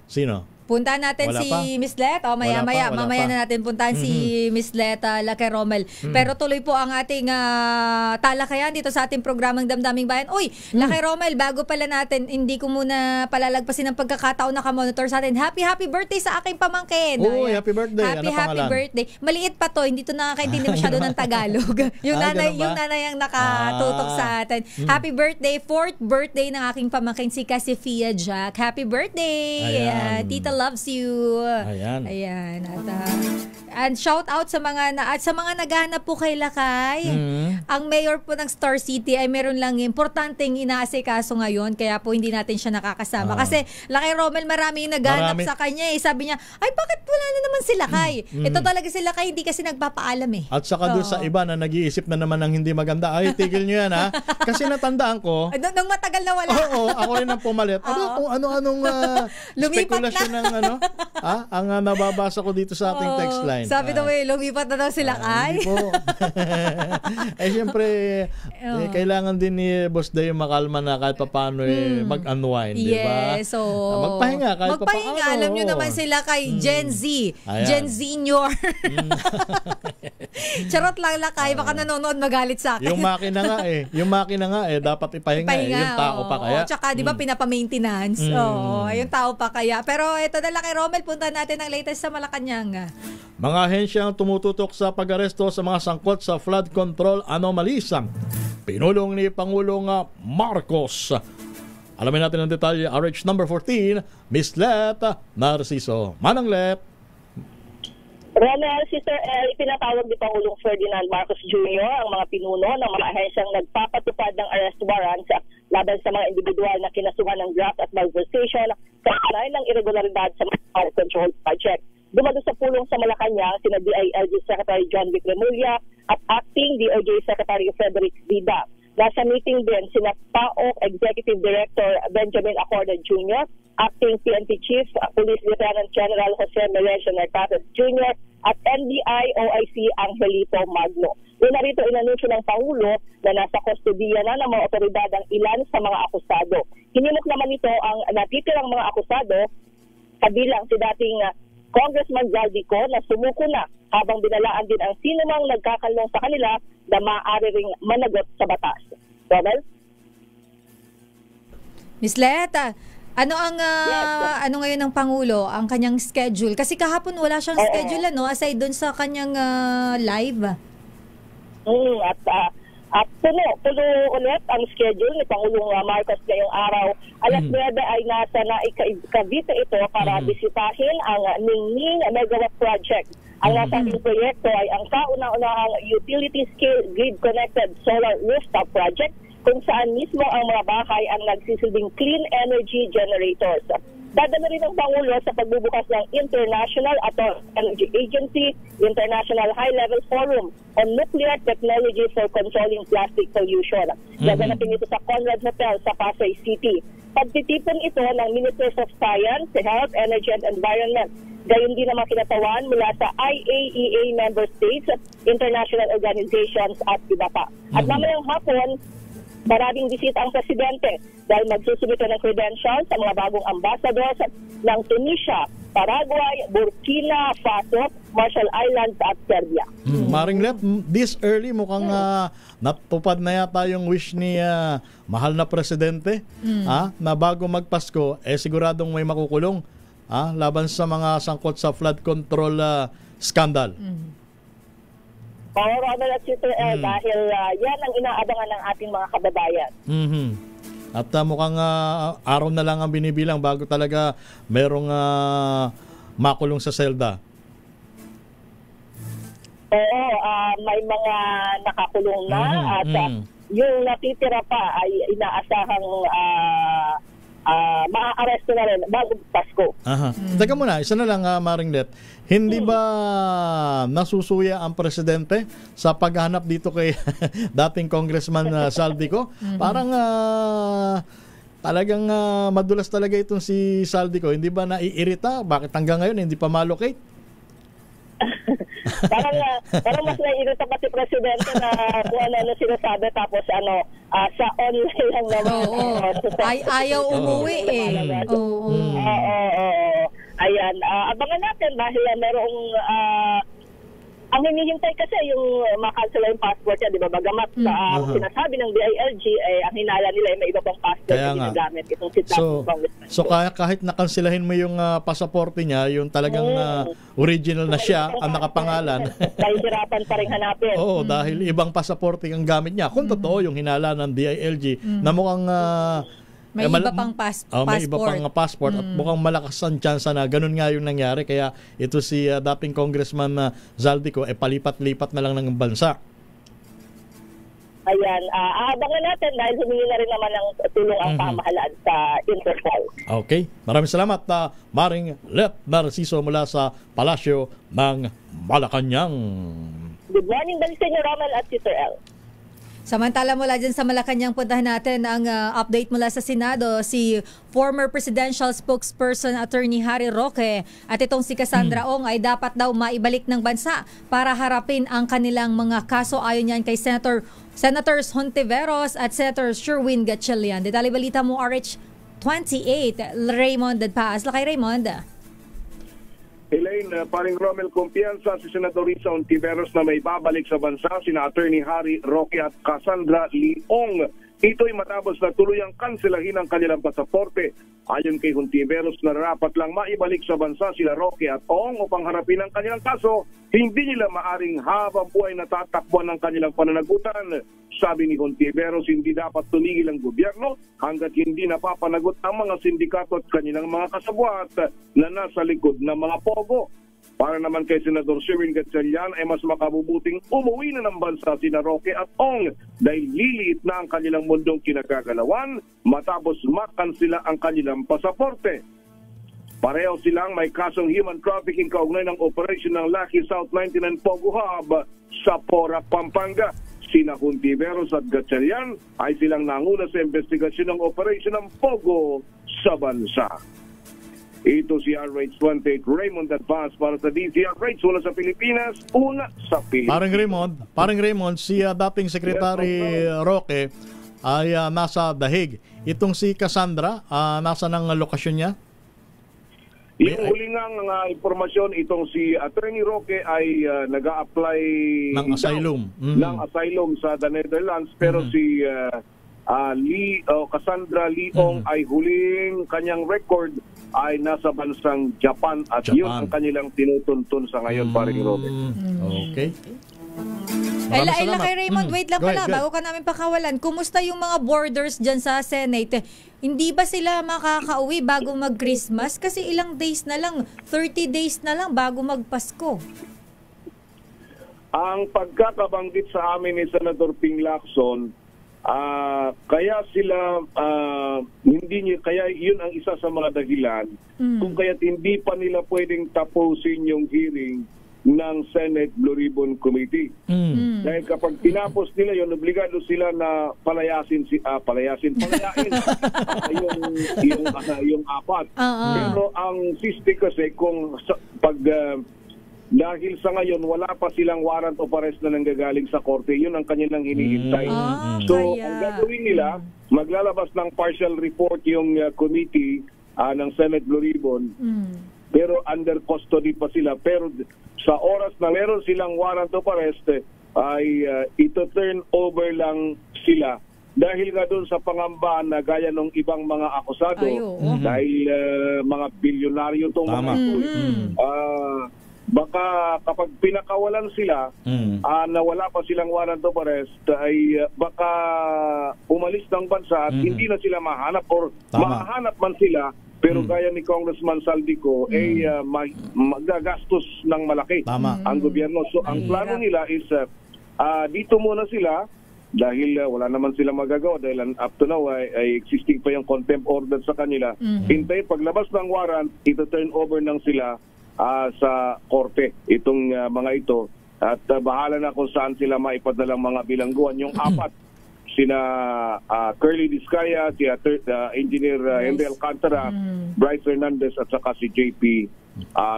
Sino? Puntahan natin si Miss Let. Mamaya na natin puntahan si Miss Let, Lucky Romel. Pero tuloy po ang ating talakayan dito sa ating programang Damdaming Bayan. Uy, Lucky Romel, bago pala natin, hindi ko muna palalagpasin ang pagkakataon na ka-monitor sa atin. Happy birthday sa aking pamangkin. Uy, happy birthday. Happy birthday. Maliit pa to, hindi to nakakaintindi masyado ng Tagalog. yung nanay ang nakatutok sa atin. Happy birthday, 4th birthday ng aking pamangkin, si Casifia Jack. Happy birthday. Tita loves you. Ayan. And shout out sa mga naghahanap po kay Lakay. Ang mayor po ng Star City ay meron lang importanteng inaasikaso ngayon, kaya po hindi natin siya nakakasama. Kasi Lakay Romel, marami yung naghahanap sa kanya eh. Sabi niya, ay bakit wala na naman si Lakay? Ito talaga si Lakay, hindi kasi nagpapaalam eh. At saka doon sa iba na nag-iisip na naman ng hindi maganda, ay tigil nyo yan ha. Kasi natandaan ko. Nung matagal na wala. Oo, ako rin ang pumalit. Kung ano-anong spekulasyon ng ang nababasa ko dito sa ating text line. Sabi daw lumipat na daw sila kay. Hindi po. Siyempre, kailangan din ni Boss Dayo makalma na kahit paano mag-unwind, di ba? Yes, so magpahinga kahit paano. Alam nyo naman sila kay Gen Z. Ayan. Gen Senior. Charot lang lakay, baka nanonood magalit sa akin. Yung makina nga dapat ipahinga. Yung tao pa kaya. Tsaka di ba pinapa-maintenance. Yung tao pa kaya. Pero ito na lang kay Romel, punta natin ang latest sa Malacanang. Mga ahensyang tumututok sa pag-aresto sa mga sangkot sa flood control anomalies. Pinulong ni Pangulong Marcos. Alamin natin ang detalye. RH number 14, Miss Let Narciso. Manang Let. Romel, Sister L, pinatawag ni Pangulong Ferdinand Marcos Jr. ang mga pinuno ng mga ahensyang nagpapatupad ng arrest warrants laban sa mga individual na kinasuhan ng graft at malversation sa kanay ng irregularidad sa mga flood control project. Dumalo sa pulong sa Malacanang sina DILG Secretary John Vic Remulla at Acting DOJ Secretary Frederick Vida. Nasa meeting din sina PAOK Executive Director Benjamin Acorda Jr., Acting PNP Chief Police Lieutenant General Jose Melencio Narcates Jr. at NBI OIC Angelito Magno. Una rito inanunsyo ng Pangulo na nasa kustodiya na ng mga otoridad ang ilan sa mga akusado. Hinimok naman ito ang natitirang mga akusado kabilang si dating Congressman Zaldico na sumuko na habang binalaan din ang sinumang nagkakalong sa kanila na maaari ring managot sa batas. Romel? Miss Leta, ano ngayon ng Pangulo, ang kanyang schedule? Kasi kahapon wala siyang schedule, aside doon sa kanyang live. At puno ulit ang schedule ni Pangulong Marcos ngayong araw. Alas 9 ay nasa Cavite ito para bisitahin ang Ningning Megawatt Project. Ang nasabing proyekto ay ang kauna-unahang utility-scale grid-connected solar rooftop project kung saan mismo ang mga bahay ang nagsisilbing clean energy generators. Dadala rin ang Pangulo sa pagbubukas ng International Atomic Energy Agency International High-Level Forum on Nuclear Technology for Controlling Plastic Pollution. Gaganapin ito sa Conrad Hotel sa Pasay City. Pagtitipon ito ng Ministers of Science, Health, Energy and Environment. Gayon din naman kinatawan mula sa IAEA member states, international organizations at iba pa. At mamayang hapon, maraming bisita ang presidente dahil magsusumito ng credentials sa mga bagong ambassadors ng Tunisia, Paraguay, Burkina Faso, Marshall Islands at Serbia. Maring Let, this early mukhang natupad na yata yung wish ni mahal na presidente na bago magpasko, siguradong may makukulong laban sa mga sangkot sa flood control scandal. Romel at Sister L, dahil yan ang inaabangan ng ating mga kababayan. At mukhang araw na lang ang binibilang bago talaga merong makulong sa selda. Oo, may mga nakakulong na at yung natitira pa ay inaasahang maa-aresto na rin bago Pasko. Teka muna, isa na lang Maring Let. Hindi ba nasusuya ang presidente sa paghahanap dito kay dating Congressman Zaldico? Parang talagang madulas talaga itong si Zaldico. Hindi ba naiirita? Bakit hanggang ngayon hindi pa malocate? parang mas naiirita pa si presidente na kung ano sinasabi tapos sa online lang naman. Ayaw umuwi Ayan, abangan natin dahil merong ang hinihintay kasi yung makansela yung passport niya, di ba? Bagamat sa sinasabi ng DILG, ang hinala nila ay may iba pang passport na ginagamit. Itong so kahit nakansilahin mo yung pasaporte niya, yung talagang original na siya, ang nakapangalan. Dahil hirapan pa rin hanapin. Oo, dahil ibang pasaporte ang gamit niya. Kung totoo yung hinala ng DILG, na mukhang may iba pang passport. May iba pang passport at mukhang malakas ang tsansa na ganun nga yung nangyari. Kaya ito si dating Congressman Zaldico palipat-lipat na lang ng bansa. Ayan, aabangan natin dahil humingi na rin naman ng tulong ang pamahalaan sa Interpol. Okay, maraming salamat Maring Let Narciso mula sa Palasyo ng Malacanang. Good morning, Balisenya Romel at Sister L. Samantala mula dyan sa Malacanang, puntahan natin ang update mula sa Senado, si former presidential spokesperson Attorney Harry Roque at itong si Cassandra Ong ay dapat daw maibalik ng bansa para harapin ang kanilang mga kaso ayon yan kay Senators Hontiveros at Senator Sherwin Gatchalian. Detalye balita mo RH28, Raymond Dadpaas. Lakay Raymond. Elaine, paring Romel, kumpiyansa si Senator Risa Hontiveros na may babalik sa bansa sina Attorney Harry Roque at Cassandra Leong. Ito'y matapos na tuluyang kanselahin ang kanilang pasaporte. Ayon kay Hontiveros, nararapat lang maibalik sa bansa sila Roque at Ong upang harapin ang kanilang kaso. Hindi nila maaring habang buhay natatakbuhan ng kanilang pananagutan. Sabi ni Hontiveros, hindi dapat tumigil ang gobyerno hanggat hindi napapanagot ang mga sindikato at kanilang mga kasabwat na nasa likod ng mga pogo. Para naman kay Senador Sherwin Gatchalian ay mas makabubuting umuwi na ng bansa sina Roque at Ong dahil liliit na ang kanilang mundong kinagagalawan matapos makansila ang kanilang pasaporte. Pareho silang may kasong human trafficking kaugnay ng operasyon ng Lucky South 99 Pogo Hub sa Porac, Pampanga. Sina Hontiveros at Gatchalian ay silang nanguna sa investigasyon ng operasyon ng Pogo sa bansa. Ito si RH28 Raymond Advance para sa DZRH. Una sa Pilipinas, una sa Pilipinas. Parang Raymond, si dating Secretary Roque ay nasa Dahig. Itong si Cassandra, nasa ng lokasyon niya? Yung huli nga impormasyon, itong si Attorney Roque ay nag-a-apply ng asylum. Ng asylum sa the Netherlands, pero si Cassandra Leong ay huling kanyang record ay nasa bansang Japan at yun ang kanilang tinutuntun sa ngayon, paring Roque. Okay. Ela kay Raymond, wait lang pala, bago ka namin pakawalan. Kumusta yung mga borders dyan sa Senate? Hindi ba sila makakauwi bago mag-Christmas? Kasi ilang days na lang, 30 days na lang bago mag-Pasko. Ang pagkakabanggit sa amin ni Senator Ping Lacson, kaya sila kaya yun ang isa sa mga dahilan kung kaya't hindi pa nila pwedeng tapusin yung hearing ng Senate Blue Ribbon Committee. Dahil kapag tinapos nila yun, obligado sila na palayain yung apat. Pero ang siste kasi kung dahil sa ngayon, wala pa silang warrant of arrest na nanggagaling sa korte. Yun ang kanilang hinihintay. So, ang gagawin nila, maglalabas ng partial report yung committee ng Senate Blue Ribbon. Pero under custody pa sila. Pero sa oras na meron silang warrant of arrest, ay ito turn over lang sila. Dahil nga doon sa pangamba na gaya ng ibang mga akusado, dahil mga bilyonaryo itong mga ito. Baka kapag pinakawalan sila na wala pa silang warrant of arrest ay baka umalis ng bansa at hindi na sila mahanap or mahanap man sila pero gaya ni Congressman Saldico ay magagastos ng malaki ang gobyerno. So ang plano nila is dito muna sila dahil wala naman sila magagawa dahil up to now ay existing pa yung contempt order sa kanila. Hintay paglabas ng warrant, ito turn over ng sila sa korte itong mga ito at bahala na kung saan sila maipadalang mga bilangguan. Yung apat, sina Curly Discaya, si Engineer Henry Alcantara, Bryce Hernandez at saka si JP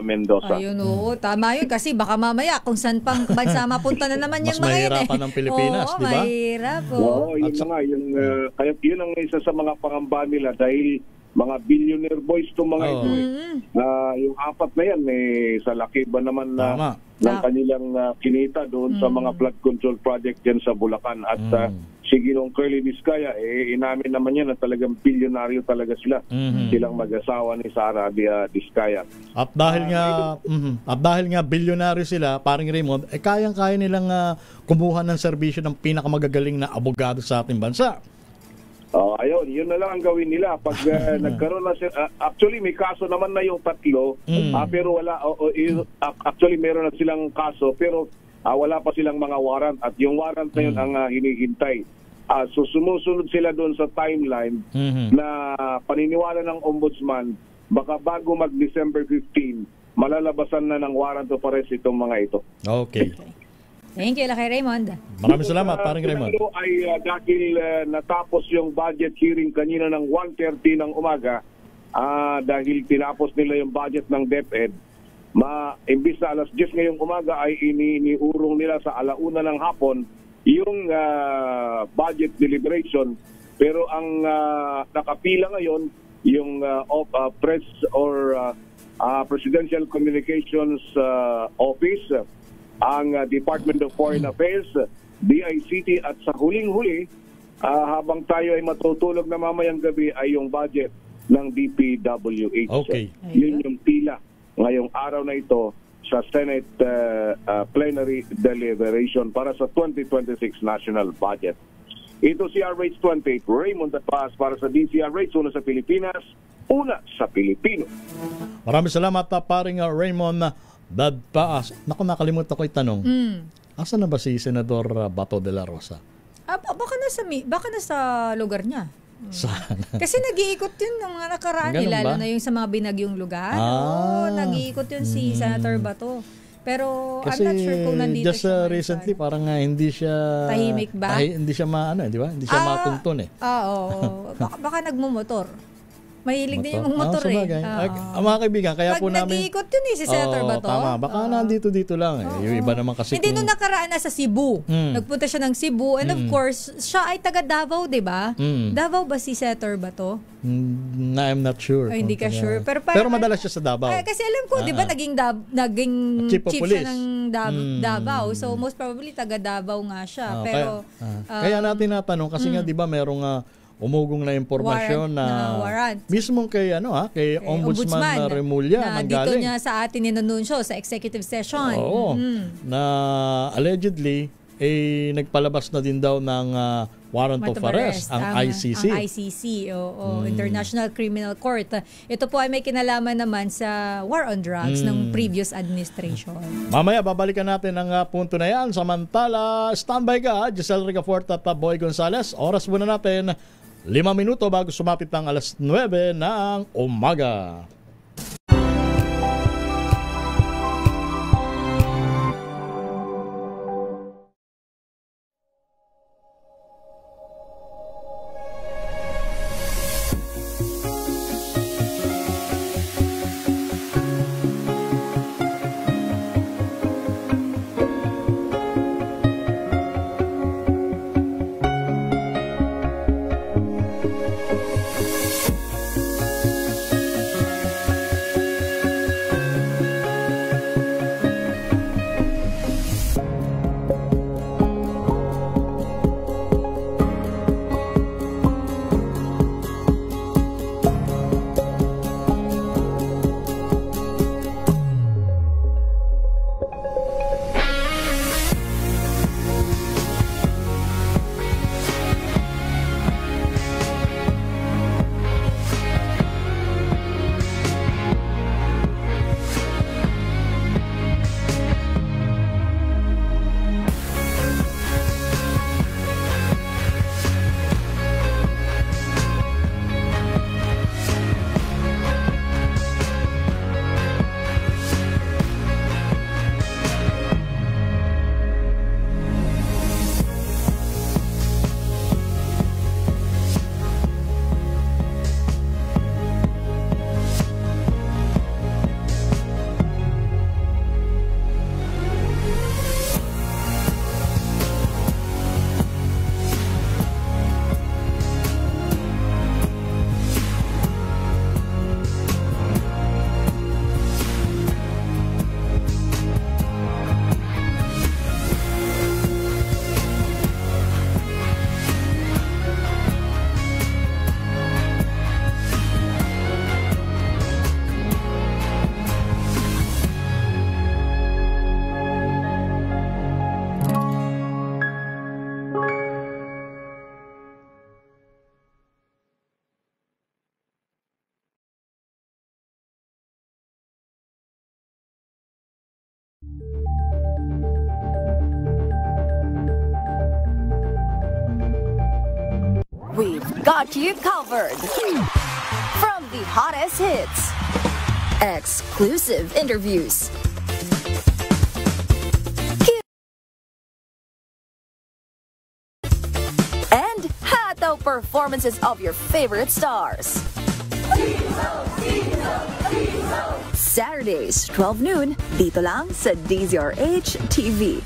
Mendoza. Ayun, tama yun kasi baka mamaya kung saan pang bansa mapunta na naman yung mga yun. Mas mahirapan ng Pilipinas, di ba? Mahirap. Yun na nga, kaya yun ang isa sa mga pangamba nila dahil mga billionaire boys itong mga ito. Yung apat na yan, sa laki ba naman ng kanilang kinita doon sa mga flood control project dyan sa Bulacan. At si Ginong Curly Discaya, inamin naman yan na talagang bilyonaryo talaga sila. Silang mag-asawa ni Sara Discaya. At dahil nga bilyonaryo sila, paring Raymond, kayang-kaya nilang kumuha ng serbisyo ng pinakamagagaling na abogado sa ating bansa. Ayun, yun na lang ang gawin nila. Pag nagkaroon na actually may kaso naman na yung tatlo, pero wala, actually meron na silang kaso, pero wala pa silang mga warrant at yung warrant na yun ang hinihintay. So sumusunod sila doon sa timeline na paniniwala ng ombudsman, baka bago mag-December 15, malalabasan na ng warrant of arrest itong mga ito. Okay. Thank you, kay Raymond. Maraming salamat, paring Raymond. Ito ay dahil natapos yung budget hearing kanina ng 1:30 ng umaga, dahil tinapos nila yung budget ng DepEd, imbis na alas 10 ngayong umaga ay iniurong nila sa 1:00 ng hapon yung budget deliberation. Pero ang nakapila ngayon, yung press or Presidential Communications Office, ang Department of Foreign Affairs, DICT, at sa huling-huli, habang tayo ay matutulog na mamayang gabi, ay yung budget ng DPWH. Okay. Yun yung pila ngayong araw na ito sa Senate plenary deliberation para sa 2026 national budget. Ito si RH28, Raymond Paz para sa DCRH, una sa Pilipinas, una sa Pilipino. Maraming salamat, paring Raymond Dadpaas. Naku, nakalimutan ko itanong. Asa na ba si Senador Bato de la Rosa? Baka nasa lugar niya. Sana. Kasi nag-iikot yun ng mga nakaraan, lalo na yung sa mga binagyong lugar. Nag-iikot yun si Senator Bato. Pero kasi I'm not sure kung nandito just recently parang hindi siya tahimik ba? Hindi siya di ba? Hindi siya matuntun eh. Oo. Baka nagmumotor. Mahilig din yung motor Mga kaibigan, kaya po namin nag-iikot yun si Senator Bato. Tama, baka nandito lang eh. Yung iba naman kasi hindi nung nakaraan na sa Cebu. Nagpunta siya ng Cebu and of course, siya ay taga Davao, di ba? Davao ba si Senator Bato? I'm not sure. Hindi ka sure. Pero madalas siya sa Davao. Kasi alam ko, di ba, naging chief siya ng Davao. So most probably taga Davao nga siya. Pero kaya natin natanong kasi nga di ba merong umugong na impormasyon na mismo kay Ombudsman Remulla na dito niya sa atin ninununsyo sa executive session. Oo. Na allegedly nagpalabas na din daw ng warrant of arrest ang ICC. Ang ICC, International Criminal Court. Ito po ay may kinalaman naman sa war on drugs ng previous administration. Mamaya babalikan natin ang punto na yan. Samantala, standby ka, Giselle Ricafort at Boy Gonzales. Oras muna natin 5 minuto bago sumapit ng alas 9 ng umaga. We've got you covered. From the hottest hits, exclusive interviews, season performances of your favorite stars. Saturdays, 12 noon, dito lang sa DZRH TV.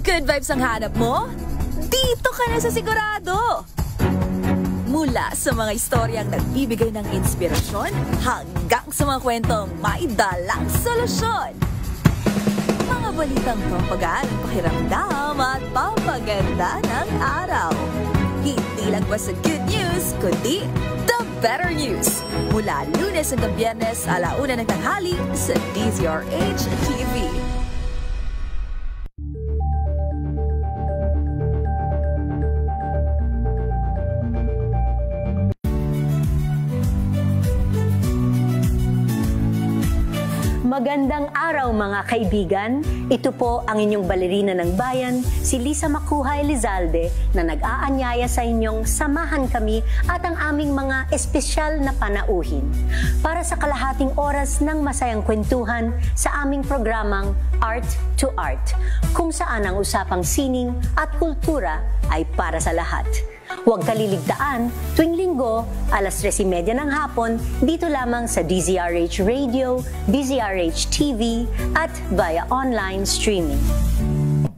Good vibes ang hanap mo? Dito ka na sa Sigurado! Mula sa mga istoryang nagbibigay ng inspirasyon hanggang sa mga kwentong may dalang solusyon. Mga balitang pampagaan ang pakiramdam at papaganda ng araw. Hindi lang ba sa good news, kundi the better news. Mula Lunes hanggang Biyernes, 1:00 ng tanghali sa DZRH TV. Magandang araw mga kaibigan. Ito po ang inyong balerina ng bayan, si Lisa Makuha Elizalde, na nag-aanyaya sa inyong samahan kami at ang aming mga espesyal na panauhin para sa kalahating oras ng masayang kwentuhan sa aming programang Art to Art, kung saan ang usapang sining at kultura ay para sa lahat. Huwag kaliligtaan, tuwing linggo, 3:30 ng hapon, dito lamang sa DZRH Radio, DZRH TV, at via online streaming.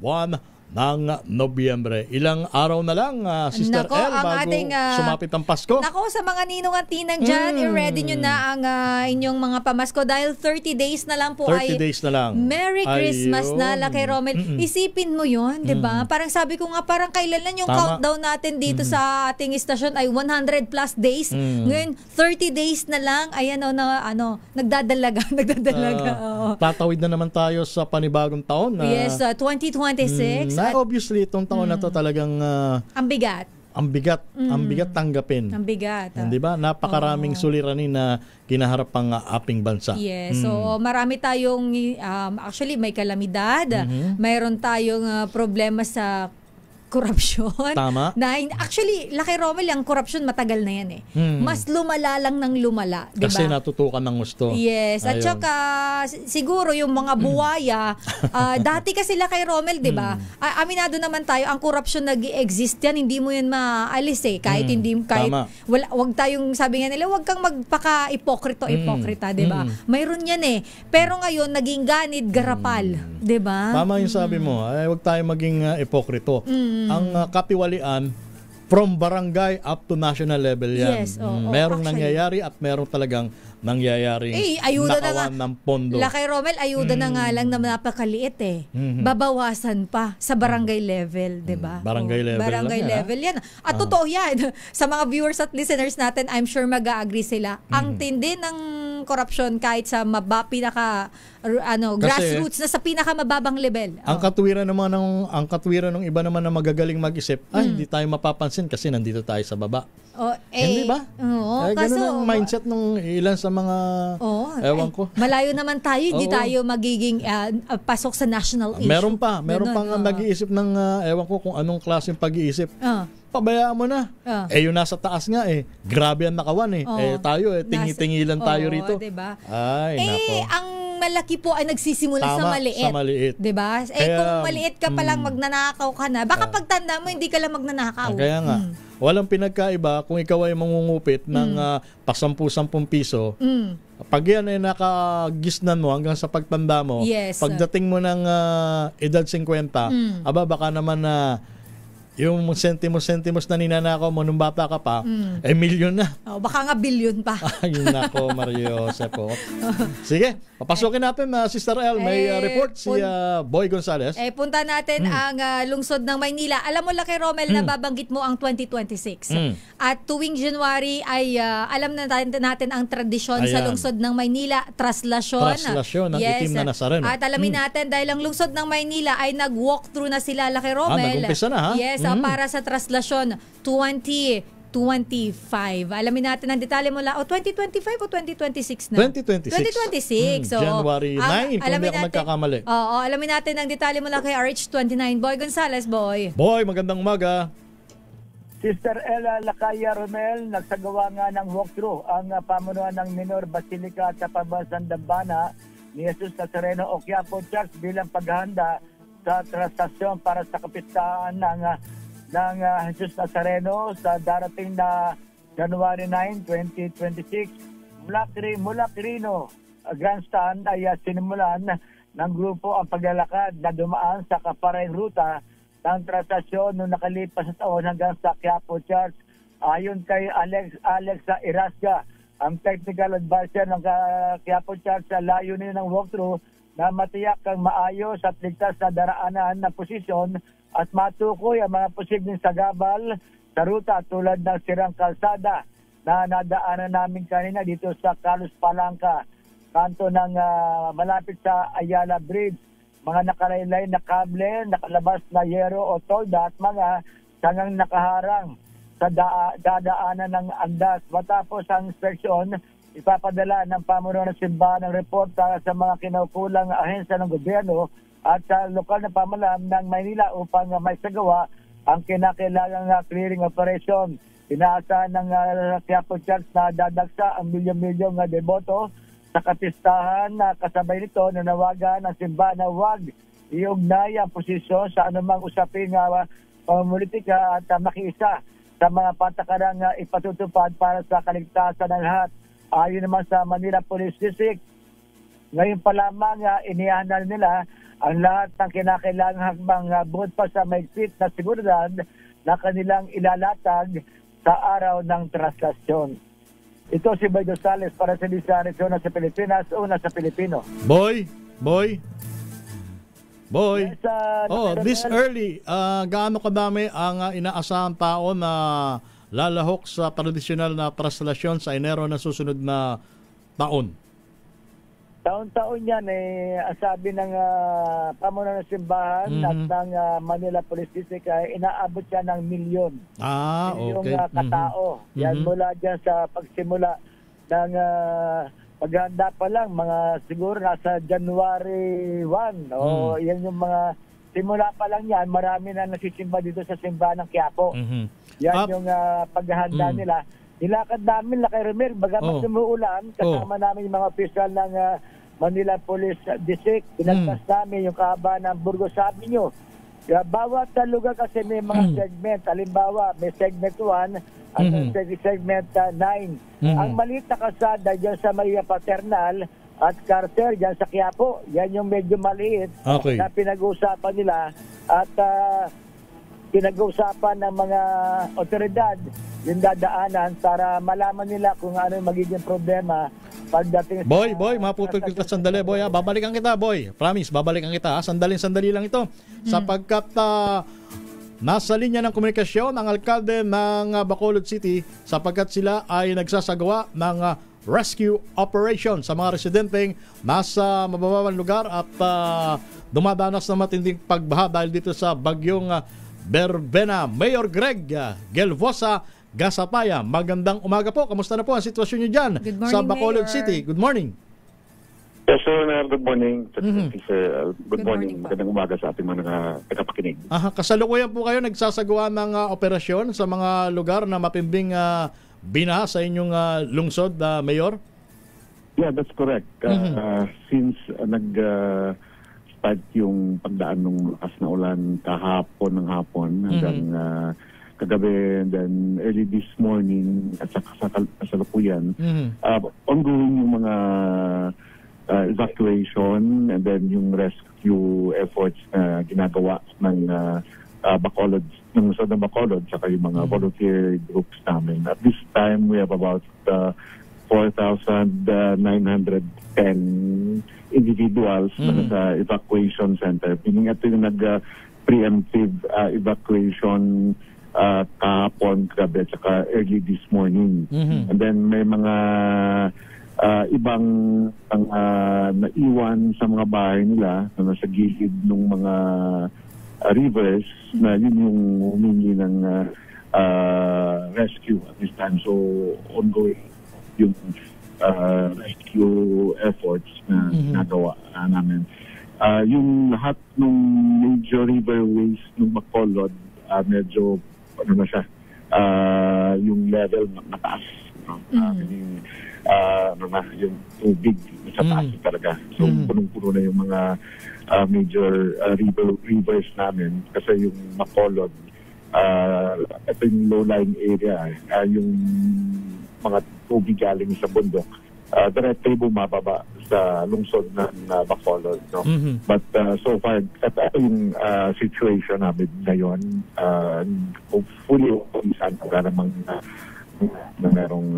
Buwan ng Nobyembre. Ilang araw na lang, Sister Nako, El, ang bago ating, sumapit ang Pasko. Nako, sa mga ninong at tinang dyan, i-ready nyo na ang inyong mga pamasko dahil 30 days na lang po 30 days na lang. Merry Christmas Ayun. na, Laki Romel. Isipin mo yun, di ba? Parang sabi ko nga, parang kailan lang yung Tama. countdown natin dito sa ating istasyon ay 100 plus days. Ngayon, 30 days na lang, ayan nagdadalaga. Oo. Tatawid na naman tayo sa panibagong taon. Yes, 2026. Na obviously, itong taon na to talagang Ang bigat. ang bigat tanggapin. Ang bigat. Di ba? Napakaraming suliranin na kinaharap ang ating bansa. Yes. So, marami tayong, actually, may kalamidad. Mayroon tayong problema sa korupsyon. Tama. Na, actually, Laki Romel, ang korupsyon matagal na yan eh. Mas lumala lang ng lumala. Diba? Kasi natutukan ng gusto. Yes. At Ayun. saka, siguro yung mga buwaya, dati kasi Laki Romel, di ba? Aminado naman tayo, ang korupsyon nag-exist yan, hindi mo yan maalis eh. Kahit wag tayong, sabi nga nila, wag kang magpaka-ipokrita, di ba? Mayroon yan eh. Pero ngayon, naging ganid, garapal. Di ba? Tama yung sabi mo. Huwag tayo maging ipokrito. Ang katiwalian, from barangay up to national level yan. Yes, merong actually nangyayari at merong talagang nangyayaring ayuda nakawan ng pondo. Laki Romel, ayuda na nga lang na napakaliit eh. Babawasan pa sa barangay level, di ba? Barangay level barangay lang level yan. At totoo yan. Sa mga viewers at listeners natin, I'm sure mag-agree sila. Ang tindi ng corruption kahit sa grassroots na sa pinakamababang level. Ang katwiran ng iba naman na magagaling mag-isip, hindi tayo mapapansin kasi nandito tayo sa baba. Hindi ba? Ganun ang mindset ng ilan sa mga ewan ko. Malayo naman tayo, hindi tayo magiging pasok sa national issue. Meron pang nag-iisip ng ewan ko kung anong klaseng pag-iisip. Pabayaan mo na. Yung nasa taas nga grabe ang nakawan tayo tingi-tingilan tayo rito. Diba? Ay, nako. Ang malaki po ay nagsisimula sa maliit. Diba? Kung maliit ka pa lang magnanakaw ka na, baka pagtanda mo hindi ka lang magnanakaw. Kaya nga, walang pinagkaiba kung ikaw ay mangungupit ng pa-10 piso. Pag yan ay nakagisnan mo hanggang sa pagtanda mo, pagdating mo ng edad 50, baka naman yung sentimos na ninanakaw mo nung bata ka pa, milyon na. Baka nga bilyon pa. Ayun nako, Mario Sepo. Sige, papasukin natin na Sister El. May report si Boy Gonzales. Punta natin ang lungsod ng Maynila. Alam mo, Laki Romel, na babanggit mo ang 2026. At tuwing January ay alam na natin ang tradisyon sa lungsod ng Maynila, traslasyon. Traslasyon ng itim na Nazareno. At alamin natin, dahil ang lungsod ng Maynila ay nag-walkthrough na sila, Laki Romel. Nag-umpisa na, ha? Yes, para sa traslasyon 2025. Alamin natin ang detalye mula. 2025 o 2026 na? 2026. So, January 9, kung hindi ako magkakamali. Oo, alamin natin ang detalye mula kay RH29. Boy Gonzales, Boy. Boy, magandang umaga. Sister Ella Lakaya Romel, nagsagawa nga ng walkthrough ang pamunuan ng Minor Basilica at Pambansang Dambana ni Jesus Nazareno o Quiapo Church bilang paghahanda sa trastasyon para sa kapistahan ng Jesus Nazareno sa darating na January 9, 2026. Mula Quirino Grandstand ay sinimulan ng grupo ang paglalakad na dumaan sa kaparehong ruta ng trastasyon noong nakalipas na taon hanggang sa Quiapo Church. Ayon kay Alex Irasga, ang technical advisor ng Quiapo Church, sa layunin ng walkthrough na matiyak ang maayos at ligtas na daraanan na posisyon at matukoy ang mga posibleng sagabal sa ruta tulad ng sirang kalsada na nadaanan namin kanina dito sa Carlos Palanca, kanto ng malapit sa Ayala Bridge. Mga nakalaylay na kable, nakalabas na yero o tolda at mga sangang nakaharang sa dadaanan ng andas. Matapos ang inspeksyon, ipapadala ng pamunuan ng simbahan ng report sa mga kinaukulang ahensya ng gobyerno at sa lokal na pamahalaan ng Maynila upang may sagawa ang kinakailangang clearing operation. Inaasahan ng Quiapo Church na dadagsa ang milyon-milyong deboto sa kapistahan na kasabay nito nanawagan ng simbahan na huwag iugnay ang posisyon sa anumang usaping pamumulitika at makiisa sa mga patakarang ipatutupad para sa kaligtasan ng lahat. Ayon naman sa Manila Police District, ngayon pa lamang inihanan nila ang lahat ng kinakailangang hakbang bukod pa sa mahigpit na seguridad na kanilang ilalatag sa araw ng traslasyon. Ito si Boy Gonzales para sa Lisa Arizona sa Pilipinas, una sa Pilipino. Boy. Yes, this early, gaano kadami ang inaasahang tao na lalahok sa tradisyonal na traslasyon sa Enero na susunod na taon? Taon-taon yan, sabi ng pamunuan ng simbahan at ng Manila Police District, inaabot siya ng milyon. Okay. Katao. Yan mula dyan sa pagsimula ng paghanda pa lang, mga siguro nasa January 1. Yan yung mga simula pa lang yan, marami na nasisimba dito sa simbahan ng Quiapo. Yan yung paghahanda nila. Nilakad namin, Laki Romel, bagamat umuulan, kasama namin yung mga opisyal ng Manila Police District. Pinagpas namin yung kahaba ng Burgos. Sabi nyo, bawat lugar kasi may mga segment. Halimbawa, may segment 1 at segment 9. Ang maliit na kalsada dyan sa Maria Paternal at Carter dyan sa Quiapo, yan yung medyo maliit na pinag-uusapan nila at pinag-uusapan ng mga otoridad yung dadaanan para malaman nila kung ano yung magiging problema pagdating sa... Boy, mapupil kita sandali, Boy. Babalikan kita, Boy. Promise, babalikan kita. Sandali lang ito. Sapagkat nasa linya ng komunikasyon ang alkalde ng Bacolod City sapagkat sila ay nagsasagawa ng rescue operation sa mga residenteng nasa mabababang lugar at dumadanas na matinding pagbaha dahil dito sa bagyong Berbena. Mayor Greg Gelvosa Gasapaya, magandang umaga po. Kamusta na po ang sitwasyon niyo dyan sa Bacolod City? Good morning. Yes, sir. Good morning. Good morning. Magandang umaga sa ating mga tagapakinig. Kasalukuyan po kayo nagsasagawa ng operasyon sa mga lugar na matimbing binaha sa inyong lungsod, Mayor? Yeah, that's correct. Since nag-start yung pagdaan ng lakas na ulan kahapon ng hapon hanggang kagabi, and then early this morning at sa kasalukuyan, ongoing yung mga evacuation and then yung rescue efforts na ginagawa ng Bacolod, ng lungsod ng Bacolod, saka yung mga volunteer groups namin. At this time, we have about 4,910 individuals na sa evacuation center. Meaning ito yung preemptive evacuation kahapon, gabi, at saka early this morning. And then may mga ibang naiwan sa mga bahay nila na nasa gilid ng mga rivers na yun yung humingi ng rescue at this time. So ongoing yung rescue efforts na nagawa namin. Yung lahat ng major riverways ng Bacolod, medyo ano na siya, yung level mataas. Yung tubig sa taas talaga. So punong-puno na yung mga major rivers namin kasi yung Bacolod, ito yung low-lying area, yung mga tubig galing sa bundok directly bumababa sa lungsod ng Bacolod, no? But so far, ito yung situation namin ngayon. Hopefully, saan wala namang na merong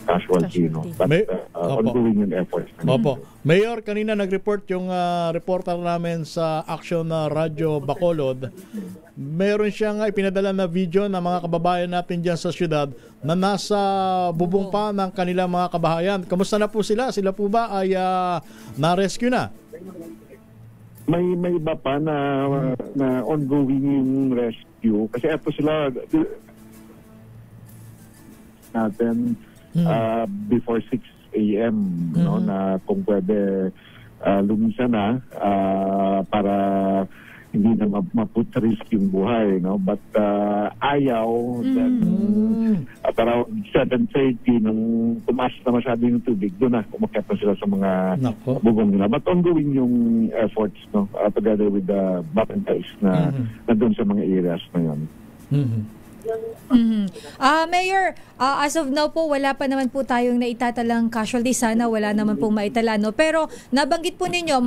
casualty, no? But ongoing yung efforts. Opo. Mayor, kanina nag-report yung reporter namin sa Action Radio Bacolod. Meron siyang ipinadala na video ng mga kababayan natin dyan sa syudad na nasa bubong pa ng kanilang mga kabahayan. Kamusta na po sila? Sila po ba ay na-rescue na? May iba pa na ongoing yung rescue. Kasi ito sila natin before 6 a.m. No, na kung pwede lumisan na para hindi na maput risk yung buhay, no? But ayaw, then at around 7:30 nung tumaas na masyado yung tubig, doon na umakyat na sila sa mga bubong nila. But ongoing yung efforts, no, together with the volunteers na doon sa mga areas na yun. Mayor, as of now po, wala pa naman po tayong naitatalang casualty. Sana wala naman pong maitala, no? Pero nabanggit po ninyo,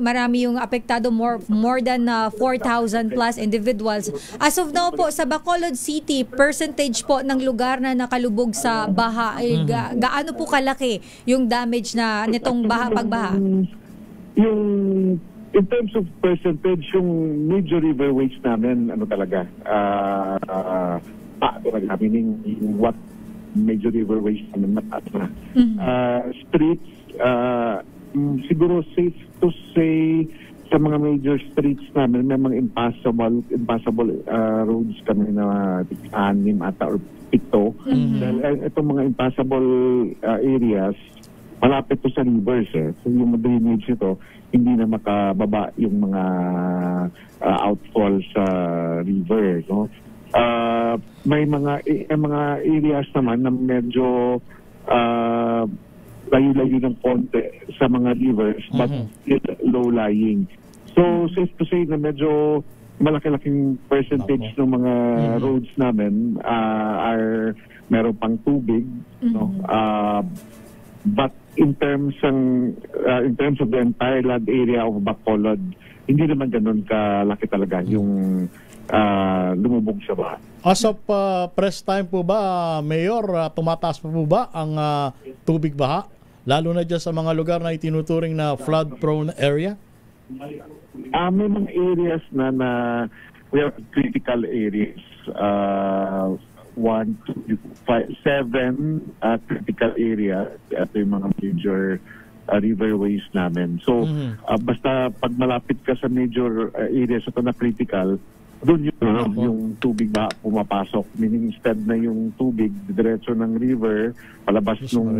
marami yung apektado, more than 4,000 plus individuals. As of now po, sa Bacolod City, percentage po ng lugar na nakalubog sa baha, gaano po kalaki yung damage na nitong pagbaha? Yung in terms of percentage, yung major riverways namin, ano talaga, meaning what major riverways namin mataas na. Streets, siguro safe to say, sa mga major streets namin, may mga impassable roads kami na 6 ata or 7. Dahil itong mga impassable areas, malapit to sa rivers, So yung drainage nito, hindi na makababa yung mga outfall sa river, no? May mga areas naman na medyo layo-layo ng konti sa mga rivers, but low-lying. So safe to say na medyo malaki-laking percentage ng mga roads namin are meron pang tubig, no? But in terms of the entire land area of Bacolod, hindi naman ganun kalaki talaga yung lumubog sa baha. As of press time po ba, Mayor, tumataas pa po ba ang tubig baha? Lalo na dyan sa mga lugar na itinuturing na flood-prone area? May mga areas na we have critical areas. 1, 2, 5, 7 critical areas. Ito yung mga major riverways namin. So, basta pag malapit ka sa major areas ito na critical, doon yung tubig ba pumapasok. Meaning instead na yung tubig diretso ng river, palabas ng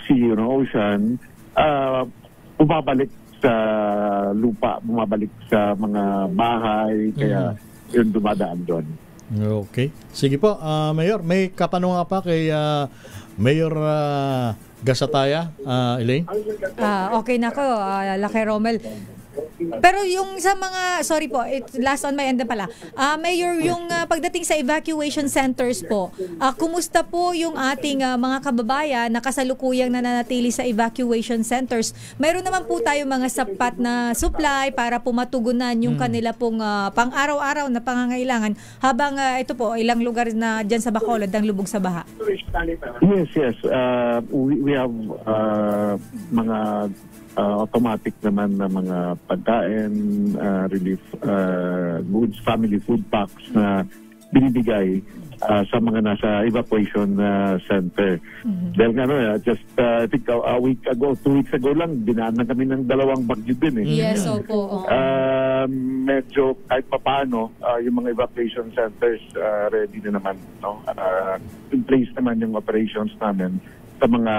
sea, ocean, bumabalik sa lupa, bumabalik sa mga bahay, kaya yun dumadaan doon. Okay. Sige po, Mayor, may katanungan pa kay Mayor Gasataya, Elaine? Okay na ko, Laki Romel. Pero yung sa mga, sorry po, last on my end na pala. Mayor, yung pagdating sa evacuation centers po, kumusta po yung ating mga kababayan na kasalukuyang nananatili sa evacuation centers? Mayroon naman po tayo mga sapat na supply para po matugunan yung kanila pong pang-araw-araw na pangangailangan habang ito po, ilang lugar na dyan sa Bacolod ang lubog sa baha. Yes. We have mga automatic naman na mga pagkain, relief goods, family food packs na binibigay sa mga nasa evacuation center. Dahil just I think a week ago, 2 weeks ago lang, dinaanan kami ng 2 bagyo din eh. Yes, opo. Medyo kahit papaano, yung mga evacuation centers ready na naman. No? In place naman yung operations namin sa mga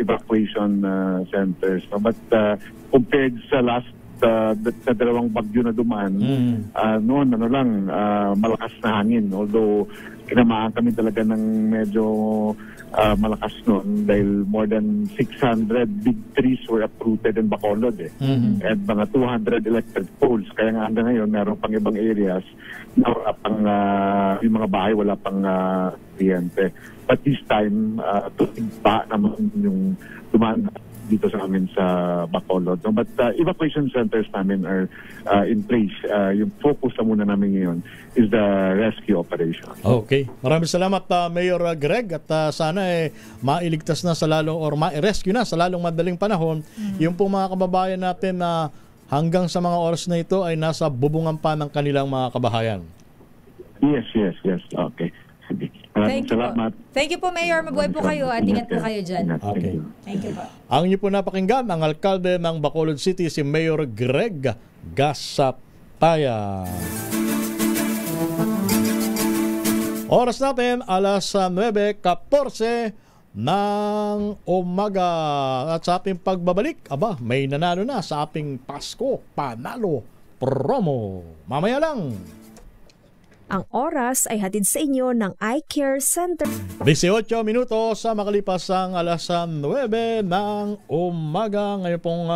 evacuation centers. No? But compared sa last sa 2 bagyo na dumaan, noon malakas na hangin. Although kinamaan kami talaga ng medyo malakas noon dahil more than 600 big trees were uprooted in Bacolod and mga 200 electric poles. Kaya nga hanggang ngayon meron pang ibang areas na wala pang yung mga bahay wala pang kuryente. But this time, pa naman yung dumaan dito sa amin sa Bacolod. No? But evacuation centers namin are in place. Yung focus na muna namin ngayon is the rescue operation. Okay. Maraming salamat Mayor Greg at sana mailigtas na sa lalong or ma-rescue na sa lalong madaling panahon yung pong mga kababayan natin na hanggang sa mga oras na ito ay nasa bubungan pa ng kanilang mga kabahayan. Yes. Okay. Salamat. Thank you po, Mayor. Mabuhay po kayo at ingat po kayo dyan. Okay. Thank you po. Ang inyo po napakinggan, ang alkalde ng Bacolod City, si Mayor Greg Gasapaya. Oras natin, alas 9:14 ng umaga. At sa ating pagbabalik, may nanalo na sa ating Pasko Panalo Promo. Mamaya lang. Ang oras ay hatid sa inyo ng Eye Care Center. 18 minutos sa makalipas ang alas 9 ng umaga. Ngayon pong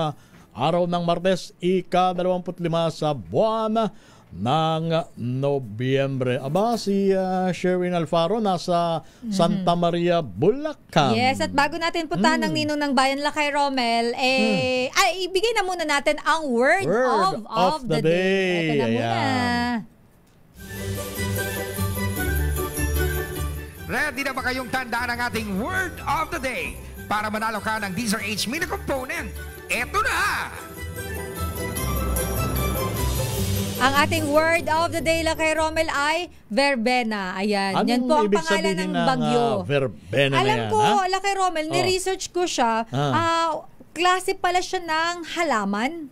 araw ng Martes, ika-25 sa buwan ng Nobyembre. Si Sherwin Alfaro nasa Santa Maria, Bulacan. Yes, at bago natin puntahan ng Ninong ng Bayan Lakay Romel, ibigay na muna natin ang word of the day. Ito na muna. Ready na ba kayong tandaan ang ating word of the day para manalo ka ng Deezer H Mini Component? Eto na! Ang ating word of the day lang kay Romel ay verbena. Ayan. Anong yan po ang ibig pangalan sabihin ng bagyo. Verbena na Alam yan, ko, ala kay Romel, ni-research ko siya. Klase pala siya ng halaman.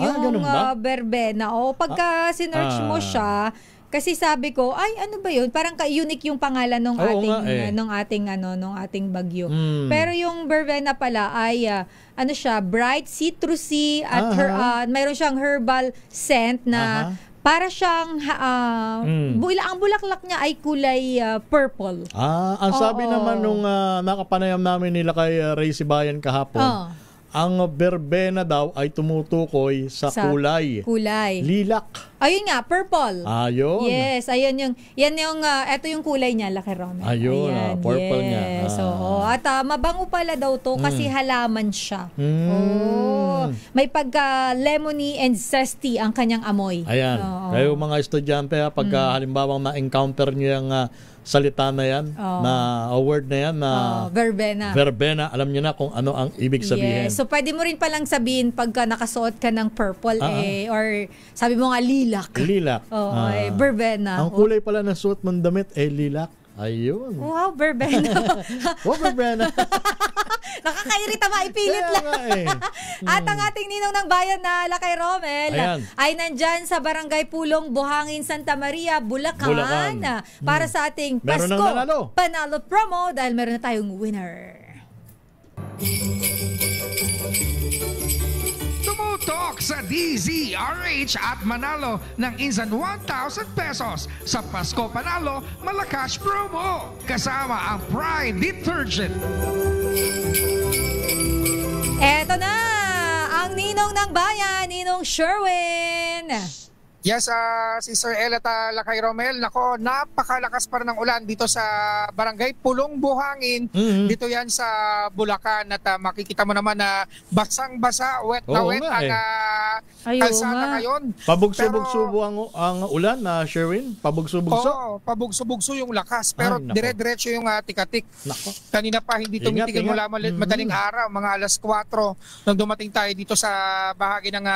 Yung verbena. Pagka sinearch mo siya, kasi sabi ko, ano ba yun? Parang unique yung pangalan ng ating bagyo. Pero yung verbena pala ay siya, bright citrusy at mayroon siyang herbal scent na para siyang ang bulaklak niya ay kulay purple. Ang sabi naman nung nakapanayam namin nila kay Ray Sibayan kahapon, ang verbena daw ay tumutukoy sa kulay. Lilac. Ayun nga, purple. Ayun. Yes, yan yung ito yung kulay niya, Laki Romel. Ayun, purple niya. At mabango pala daw to kasi halaman siya. May pagka lemony and zesty ang kanyang amoy. Ayan. Kayo mga estudyante, pagka halimbawa na-encounter niyo yung salita na yan, na word na yan, na verbena, alam niyo na kung ano ang ibig sabihin. Yes. So pwede mo rin palang sabihin pagka nakasuot ka ng purple or sabi mo nga lilac. Verbena. Ang kulay pala ng suot mong damit lilac. Ayun. Wow, verbena. Verbena. Nakakairita, maipilit lang. At ang ating ninong ng bayan na Lakay Romel ay nandyan sa Barangay Pulong, Buhangin, Santa Maria, Bulacan. Para sa ating Pasko Panalo Promo dahil meron na tayong winner. Tumutok sa DZRH at manalo ng instant 1,000 pesos sa Pasko Panalo Malakas Promo kasama ang Pride Detergent. Eto na ang ang ninong ng bayan, Ninong Sherwin. Yes, si Sir El at Lakay Romel, nako, napakalakas pa rin ng ulan dito sa barangay Pulong Buhangin. Dito yan sa Bulacan at makikita mo naman na basang-basa, wet na wet ang kalsada ngayon. Pabugso-bugso ang ulan na Sherwin? Pabugso-bugso? Oo, pabugso-bugso yung lakas, pero dire-diretso yung tikatik. Nako. Kanina pa hindi tumitigil mula madaling araw, mga alas 4 nang dumating tayo dito sa bahagi ng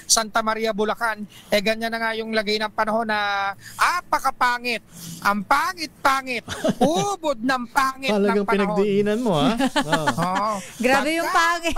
Santa Maria, Bulacan. Ganyan na nga yung lagay ng panahon na apakapangit. Ang pangit-pangit. Ubod ng pangit ng panahon. Talagang pinagdiinan mo, ha? Grabe yung pangit.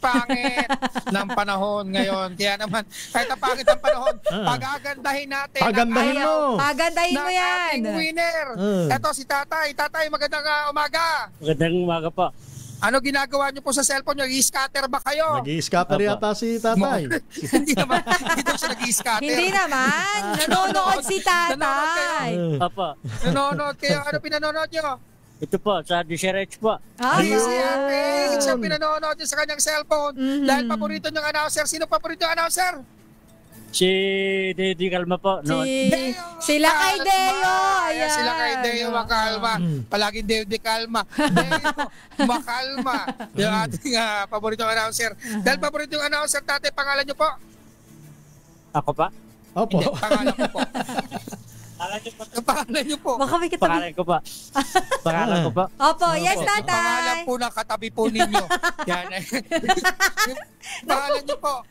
Pangit ng panahon ngayon. Kaya naman, kahit ang pangit ang panahon, pagagandahin natin. Pagandahin mo. Pagandahin mo yan. Ating winner. Eto si Tatay. Tatay, magandang umaga. Magandang umaga po. Ano ginagawa niyo po sa cellphone niyo? Nag-i-scatter ba kayo? Nag-i-scatter yata si Tatay. Hindi naman. Hindi daw siya nag-i-scatter. Hindi naman. Nanonood si Tatay. Opo. Nanonood kayo. Ano pinanonood niyo? Ito po, sa DCRH po. DCRH ang pinanonood niyo sa kanyang cellphone. Dahil paborito niyong announcer. Sino paborito niyong announcer? Si Dede Calma po. No? Sila kay Deo. Ayan. Sila kay Deo Makalma. Palaging Dede Calma. Deo Makalma. Yung ating paborito announcer. Dahil paborito yung announcer, Tatay, pangalan niyo po? Ako pa? Opo. Hindi, pangalan ko po. Pangalan niyo po. Baka may katabi. Pangalan ko pa. Pangalan ko pa. Opo, yes, Tatay. Pangalan po na katabi po ninyo. Yan. Pangalan niyo po.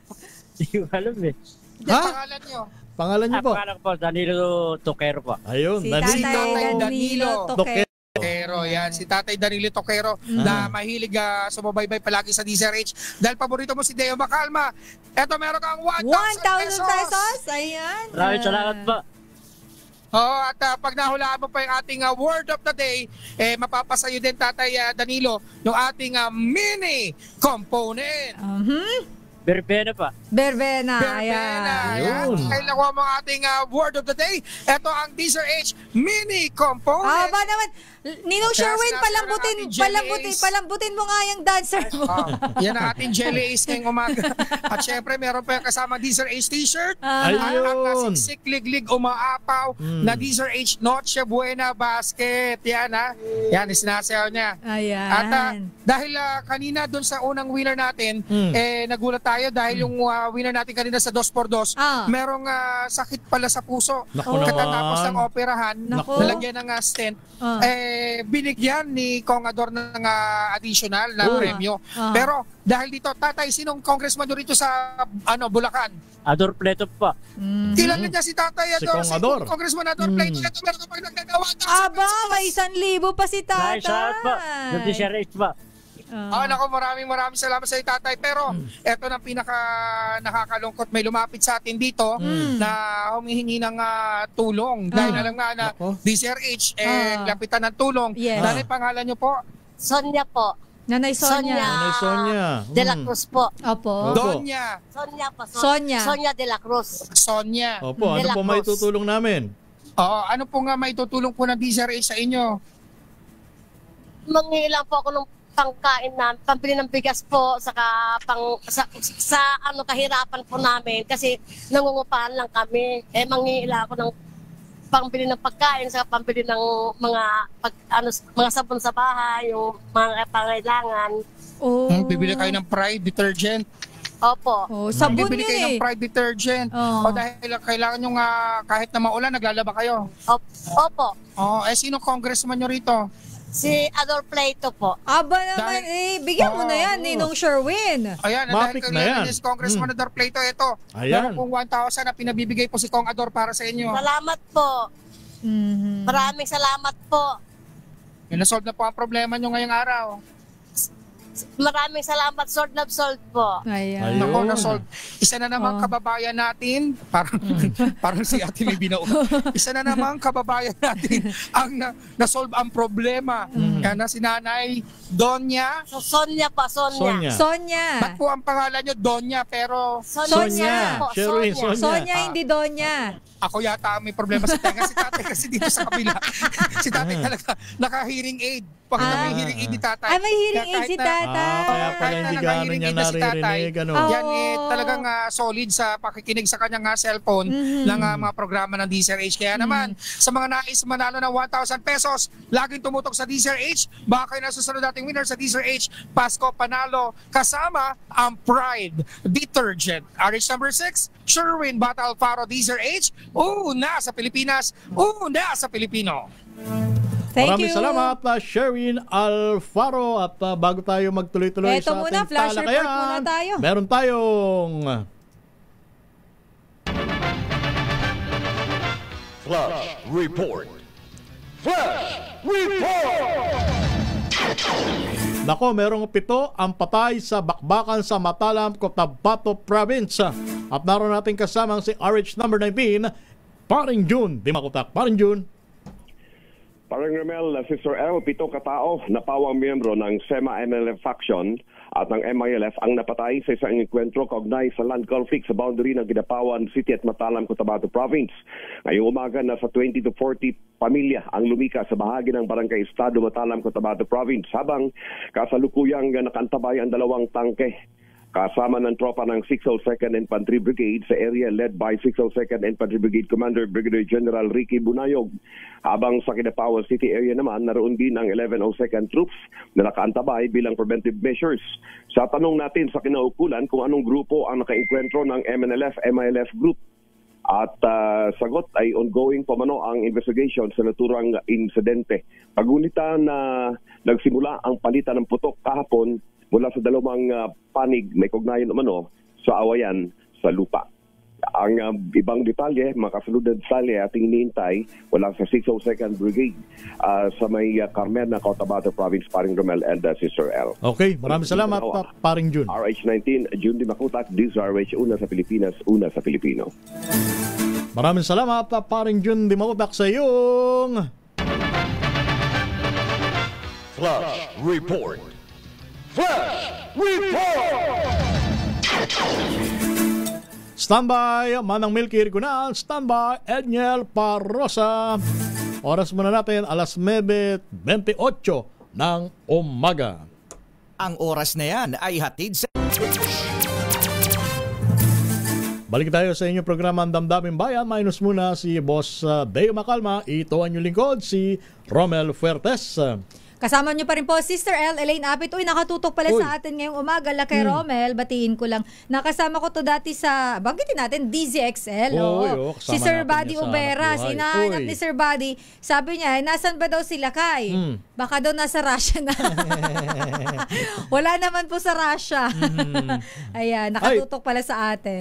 Hindi ko alam eh. Pangalan niyo. Pangalan niyo po? Pangalan ko po, Danilo Toquero po. Ayun, Si Tatay Danilo Toquero. Yan, si Tatay Danilo Toquero na mahilig sumubaybay palagi sa DCRH. Dahil paborito mo si Deo Makalma. Eto, meron kang 1,000 pesos. Ayan. Maraming salamat po. At pag nahulaan mo pa yung ating word of the day, mapapasayo din, Tatay Danilo, yung ating mini component. Verbena pa. Verbena. Ayan. Kaya nakuha mo ang ating word of the day. Ito ang DCRH mini component. Ba naman, Ninong Sherwin, palambutin mo nga yung dancer mo. Yan ang ating Jelly Ace ngayong umaga. At syempre, meron pa yung kasama DCRH t-shirt. Ayun. Ang nasiksik liglig umaapaw na DCRH Noche Buena basket. Yan Yan, sinasayaw niya. Ayan. At dahil kanina doon sa unang winner natin, nagulat tayo dahil yung winner natin kanina sa 2x2, merong sakit pala sa puso. Katatapos ng operahan, nalagyan ng stent, binigyan ni Congador ng additional na premyo. Pero dahil dito, Tatay, sinong congressman doon rito sa Bulacan? Ador Pleto pa. Kilala niya si Tatay Ador, si Congressman Ador Pleto. Ito meron kapag naggagawa. May 1,000 pa si Tatay. DCRH pa. Nako, maraming salamat sa Tatay. Pero eto na pinaka nakakalungkot, may lumapit sa atin dito na humihingi ng tulong. Dahil alam nga na DCRH lapitan ng tulong. Nanay, pangalan niyo po? Sonia po. Nanay Sonia. Nanay Sonia. De la Cruz po. Opo. Donya. Sonia po. Sonia. Sonia de la Cruz. Sonia. Opo, ano po may tutulong namin? Ano po nga may tutulong po ng DCRH sa inyo? Mangilang po ako ng pangkain namin, pambili ng bigas po, saka sa kahirapan po namin kasi nangungupahan lang kami. Mangiila ako ng pambili ng pagkain, saka pambili ng mga sabon sa bahay, yung mga pangailangan. Bibili kayo ng Pride detergent. Opo. Sabon bibili kayo ng Pride detergent. Dahil kailangan nyo kahit na maulan, naglalaba kayo. Opo. Sino congressman nyo rito? Si Ador Pleito po. Naman, bigyan mo na yan, Ninong Sherwin. Ayan, dahil kailangan si Congressman Ador Pleito, ito. Meron pong 1,000 na pinabibigay po si Kong Ador para sa inyo. Salamat po. Maraming salamat po. Nasolve na po ang problema nyo ngayong araw. Maraming salamat, Sword Love Sold po. Ayan. Nako, na-solve. Isa na naman kababayan natin, parang si Ate may binao. Isa na naman kababayan natin ang na-solve ang problema. Kaya na si Nanay Donya. Sonia pa, Sonia. Ba't po ang pangalan nyo Donya pero... Sonia. Sherwin, Sonia. Sonia, hindi Donya. ako yata may problema sa tenga. Si tatay kasi dito sa kabila. Si tatay talaga naka-hearing aid. Pag may hearing aid ni tatay. May hearing aid si tatay. Kaya pala hindi gano'n niya naririnig. Yan talagang solid sa pakikinig sa kanyang cellphone ng mga programa ng DZRH. Kaya naman, sa mga nais manalo ng 1,000 pesos, laging tumutok sa DZRH. Baka kayo nasusunod nating winner sa DZRH. Pasko Panalo kasama ang Pride Detergent. RH number 6, Sherwin Bata Alfaro DZRH. Una sa Pilipinas, una sa Pilipino. Maraming salamat, Sherwin Alfaro. At bago tayo magtuloy-tuloy sa ating flash report muna tayo. Meron tayong Flash Report. Flash Report! Nako, merong 7 ang patay sa bakbakan sa Matalam, Cotabato Province. At naroon natin kasamang si RH number 19, Paring June. Di makutak, Paring June. Parang Ramel, Sister L, 7 katao na pawang miyembro ng SEMA-MLF faction at ng MILF ang napatay sa isang enkwentro kaugnay sa land conflict sa boundary ng Kidapawan City at Matalam, Cotabato Province. Ngayong umaga, nasa 20 to 40 pamilya ang lumika sa bahagi ng Barangay Estado, Matalam, Cotabato Province habang kasalukuyang nakantabay ang 2 tangke kasama ng tropa ng 602nd Infantry Brigade sa area led by 602nd Infantry Brigade Commander Brigadier General Ricky Bunayog. Habang sa Kidapawan City area naman, naroon din ang 1102nd Troops na nakaantabay bilang preventive measures. Sa tanong natin sa kinaukulan kung anong grupo ang nakainkwentro ng MNLF-MILF group, at sagot ay ongoing pamano ang investigation sa naturang insidente. Pagunitan na nagsimula ang palitan ng putok kahapon mula sa 2 panig may kugnayan umano sa awayan sa lupa. Ang ibang detalye, makasunod na detalye ating iniintay wala sa 602nd Brigade sa may Carmena, Cotabato Province, Paring Romel and Sister L. Okay, maraming salamat, Paring June. RH19, June Di Makutak, DZRH, una sa Pilipinas, una sa Pilipino. Maraming salamat, Paring June Di Makutak sa iyong Flash Report. Flash Report! Standby, Manang Milky Rigunal. Standby, Edniel Parosa. Oras muna natin, alas 9:28 ng umaga. Ang oras na yan ay hatid sa... Balik tayo sa inyong programa ang Damdaming Bayan. Minus muna si Boss Deo Macalma. Ito ang inyong lingkod, si Romel Fuertes. Kasama nyo pa rin po, Sister L, Elaine Apit. Uy, nakatutok pala sa atin ngayong umaga. Kay Romel, batiin ko lang. Nakasama ko to dati sa, banggitin natin, DZXL. Si Sir Buddy Ubera, sinahanap ni Sir Buddy. Sabi niya, nasan ba daw sila, Kay? Baka daw nasa Russia na. Wala naman po sa Russia. Ayan, nakatutok pala sa atin.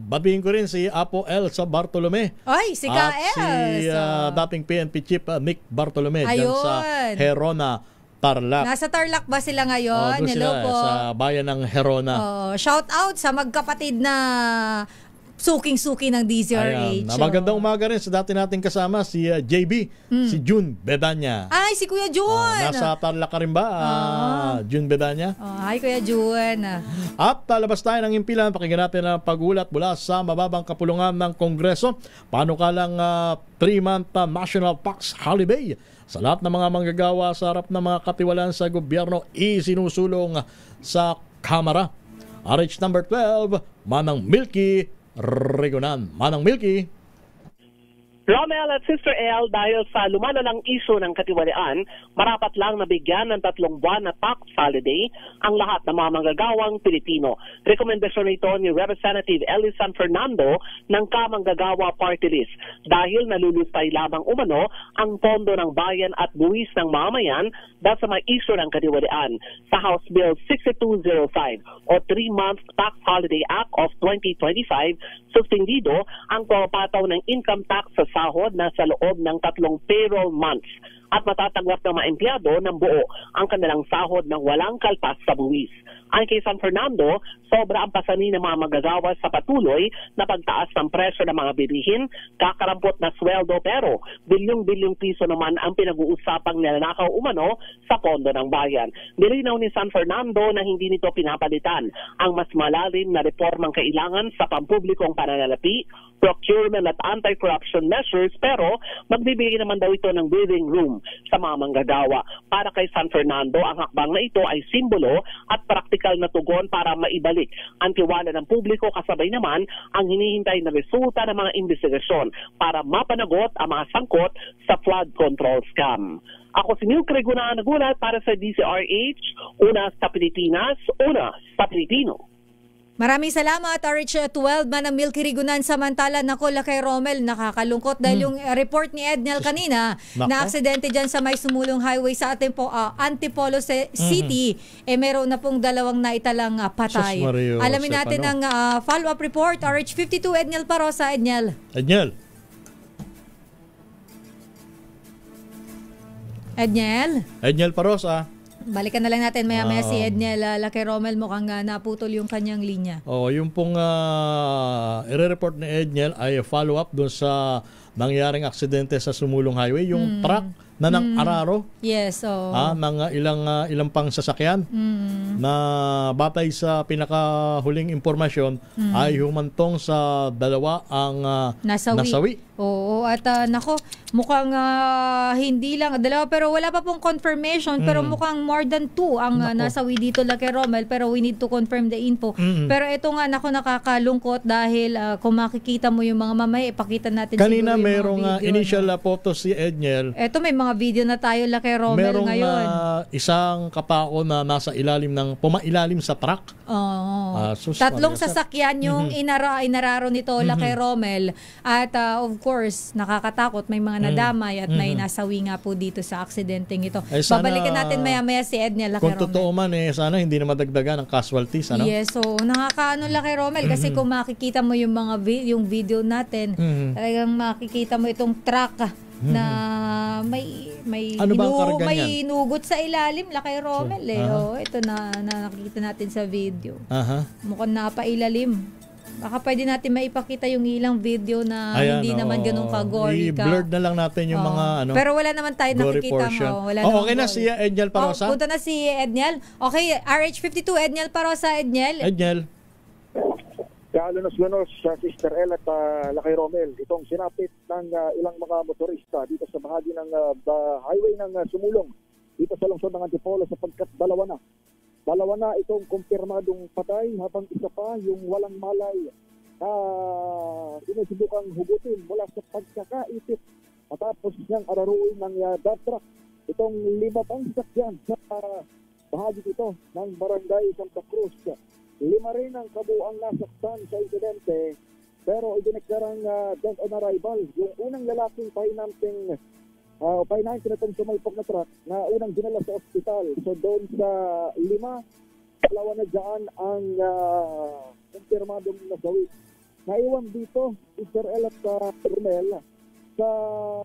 Batiin ko rin si Apo L sa Bartolome. Ay, si Ka At si dating PNP Chief Nick Bartolome dyan sa Herona, Tarlac. Nasa Tarlac ba sila ngayon? Hello po. Sa bayan ng Herona. Shout out sa magkapatid na suking-suki ng DZRH. Magandang umaga rin sa dati nating kasama si JB, si June Bedanya. Ay, si Kuya June. Nasa Tarlac ka rin ba, June Bedanya? Hi, Kuya June. At labas tayo ng impilan, pakinggan natin ang pagulat mula sa mababang kapulungan ng Kongreso. Paano ka lang 3-month National Tax Holiday sa lahat ng mga manggagawa sa harap ng mga katiwalaan sa gobyerno isinusulong sa Kamara. RH number 12, Manang Milky Rigonan. Manang Milky. Romel at Sister L, dahil sa lumala ng isyu ng katiwalaan, marapat lang nabigyan ng 3 buwan na tax holiday ang lahat ng mga manggagawang Pilipino. Rekomendasyon ito ni Representative Elisan Fernando ng Kamanggagawa Party List dahil nalulustay lamang umano ang pondo ng bayan at buwis ng mamayan dahil sa mga isyu ng katiwalaan. Sa House Bill 6205 o 3-month Tax Holiday Act of 2025, sustindido ang pumapataw ng income tax sa sahod na sa loob ng 3 payroll months at matatanggap ng mga empleyado ng buo ang kanilang sahod ng walang kalpas sa buwis. Ayon kay San Fernando, sobra ang pasanin ng mga magagawa sa patuloy na pagtaas ng presyo ng mga bilihin, kakarampot na sweldo pero bilyong-bilyong piso naman ang pinag-uusapang nilalakaw umano sa pondo ng bayan. Nilinaw ni San Fernando na hindi nito pinapalitan ang mas malalim na reformang kailangan sa pampublikong pananalapi procurement at anti-corruption measures, pero magbibigay naman daw ito ng breathing room sa mga manggagawa. Para kay San Fernando, ang hakbang na ito ay simbolo at praktikal na tugon para maibalik ang tiwala ng publiko, kasabay naman ang hinihintay na resulta ng mga investigasyon para mapanagot ang mga sangkot sa flood control scam. Ako si Milk Reguna, nagulat para sa DCRH, una sa Pilipinas, una sa Pilipino. Maraming salamat, RH12 man ng Milky Rigunan. Samantala, nako, Lakay Romel, nakakalungkot dahil yung report ni Edniel kanina na aksidente dyan sa may sumulong highway sa ating Antipolo City, meron na pong 2 naitalang patay. Alamin natin ang follow-up report. RH52, Edniel Parosa. Edniel. Edniel Parosa. Balikan na lang natin maya-maya si Edniel. Lakay Romel, mukhang naputol yung kanyang linya. Yung pong i-report ni Edniel ay follow-up doon sa nangyaring aksidente sa Sumulong Highway. Yung truck na ng Araro. Yes, mga ilang pang sasakyan na batay sa pinakahuling impormasyon ay humantong sa 2 ang nasawi. Oo, at nako, mukhang hindi lang 2 pero wala pa pong confirmation, pero mukhang more than 2 ang nasawi dito, Lakay Romel, pero we need to confirm the info. Pero ito nga, nako, nakakalungkot dahil kung makikita mo yung mga mamay, ipakita natin kanina siguro yung merong mga video, initial photo si Edniel. Ito, may mga video na tayo, Lakay Romel, ngayon. Merong isang katao na nasa ilalim pumailalim sa truck. Tatlong sasakyan yung inararo nito, Lakay Romel, at of course, nakakatakot, may mga nadamay at may nasawi nga po dito sa aksidenteng ito. Babalikan natin maya-maya si Edniel, Lakay Romel. Kung totoo man, sana hindi na madagdagan ang casualties. Yes, so nakakaano, Lakay Romel, kasi kung makikita mo yung mga yung video natin, talagang makikita mo itong truck na may hinugot sa ilalim, Lakay Romel. Ito na nakikita natin sa video. Mukhang napailalim. Baka pwede natin maipakita yung ilang video na hindi naman ganun ka-gory ka. I-blurred na lang natin yung mga pero wala naman tayo nakikita. Okay na si Edniel Parosa? Punta na si Edniel. Okay, RH52, Edniel Parosa. Edniel. Kalunos-lunos sa Sister El at Lakay Romel, itong sinapit ng ilang mga motorista dito sa bahagi ng highway ng Sumulong dito sa lungsod ng Antipolo, sapagkat 2 na itong kumpirmadong patay, habang isa pa yung walang malay na sinusubukang hugutin mula sa pagkakaipit matapos niyang araruin ng dump truck. Itong 5 pang sakyan sa bahagi ito ng Barangay Santa Cruz. 5 rin ang kabuang nasaktan sa insidente, pero idineklarang dead on arrival. Yung unang lalaking pahinantin na itong sumalpok na truck na unang dinala sa ospital. So doon sa 5, 2 na dyan ang kumpirmadong nasawi. Naiwan dito, Mr. El at Romel, sa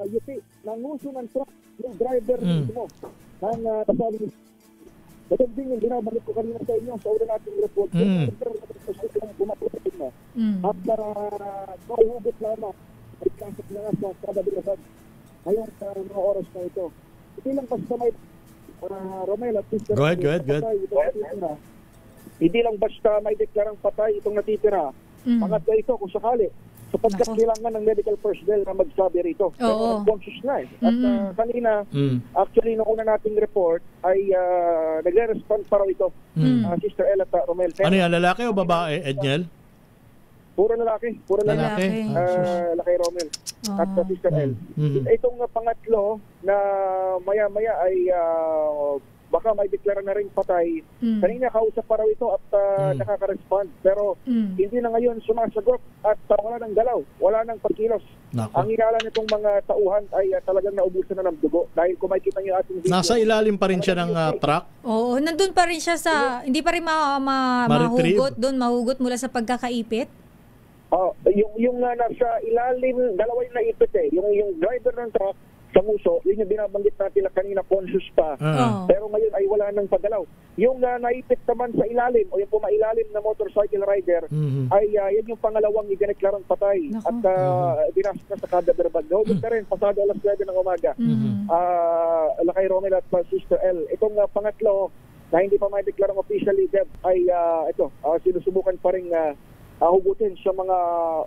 yuti ng uso ng truck, yung driver mismo ng kasali. Ganun din yung binabalik ko kanina sa inyo sa una nating report. At mahuhugot lamang ay kasap na nga sa kadabilasan ngayong mga oras na ito. Ito lang basta may Romel at Sister. Go ahead. Hindi lang basta may deklarang patay itong natitira. Pangatlo ito kung sakali. Sapagkat kailangan ng medical personnel na magsabi rito. Pero conscious na eh. At kanina, actually, noong una nating report, ay nagre-respond pa raw ito. Sister El at Romel. Ano yan, lalaki o babae, Edniel? Puro lalaki. Lakay Romel at Sister El. Itong pangatlo na maya-maya ay baka may deklara na rin patay. Kanina kausap pa raw ito at nakaka-respond. Pero hindi na ngayon sumasagot at wala ng galaw. Wala ng pagkilos. Ang inala nitong mga tauhan ay talagang naubusan na ng dugo. Dahil kung makikita niyo ating video. Nasa ilalim pa rin siya ng truck? Oo, nandun pa rin siya sa, hindi pa rin mahugot doon, mahugot mula sa pagkakaipit? Yung nasa ilalim, 2 yung naipit eh. Yung driver ng truck, sa nguso, yun yung binabanggit natin na kanina conscious pa. Pero ngayon ay wala nang paggalaw. Yung naipit naman sa ilalim o yung pumailalim na motorcycle rider ay yan yung pangalawang idineklarang patay. At binasok na sa kadaberbag. Nahugot na rin, pasado alas 9 ng umaga. Lakay Romel at Sister El. Itong pangatlo na hindi pa may deklarang officially dead ay sinusubukan pa rin hugutin sa mga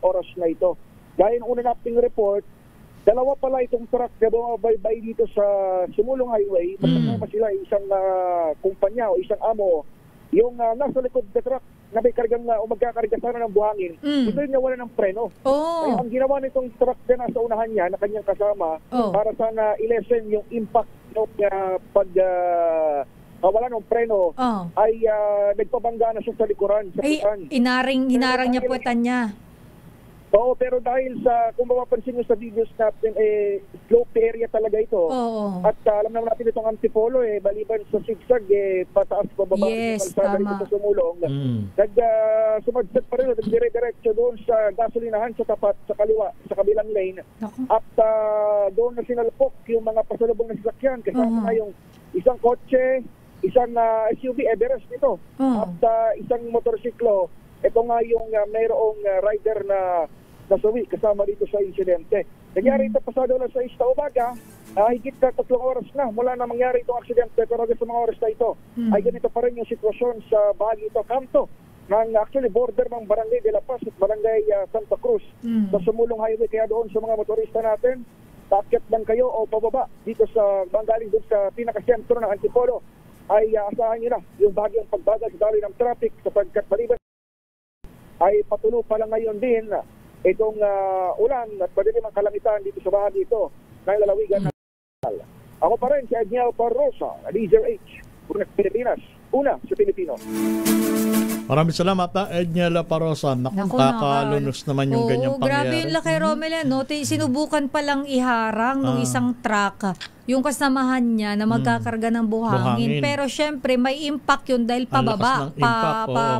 oras na ito. gaya ng una nating report, dalawa pala itong truck na bumabaybay dito sa Sumulong Highway. Magkasama sila isang kumpanya o isang amo. Yung nasa likod na truck na may kargang o magkakarga sana ng buhangin, ito yung nawala ng preno. Kaya ang ginawa nitong truck na nasa unahan niya, na kanyang kasama, para sana i-lessen yung impact ng wala ng preno, ay nagpabangga na siya sa likuran. Hinarang niya puwetan niya. Oo, pero dahil sa, kung mapapansin nyo sa videos natin, slope area talaga ito. At alam naman natin itong Antipolo, maliban sa zigzag, pataas pababa yes, sa kalsada dito sa Sumulong. Sumadsad pa rin, nagdire-diretso doon sa gasolinahan sa tapat, sa kaliwa, sa kabilang lane. At doon na sinalpok yung mga pasalubong na sasakyan. Kasama na yung isang kotse, isang SUV Everest nito, at isang motorsiklo. Ito nga yung mayroong rider na nasawi kasama dito sa insidente. Nangyari ito pasado alas 6 na umaga, higit na 3 oras na mula na mangyari itong aksidente, pero sa mga oras na ito ay ganito pa rin yung sitwasyon sa bahagi ito, kanto ng actually border ng Barangay de la Paz at Barangay Santa Cruz sa Sumulong Highway. Kaya doon sa mga motorista natin, paakyat man kayo o pababa dito sa banggaling doon sa pinakasentro ng Antipolo, ay asahan nyo na yung bahagyang pagbagal sa daloy ng traffic, sapagkat maliban ay patuloy pa lang ngayon din itong ulan at madilim ang kalangitan dito sa bahagi ito ng lalawigan ng Ako pa rin si Edniel Parrosa, Leader H, Unang Pilipinas, una sa Pilipino. Maraming salamat Edniel Parrosa. Nakakalunos naman yung ganyang pangyayari. Grabe yung laki, Romel. No? Sinubukan palang iharang ng isang truck yung kasamahan niya na magkakarga ng buhangin. Pero syempre may impact yun dahil pababa,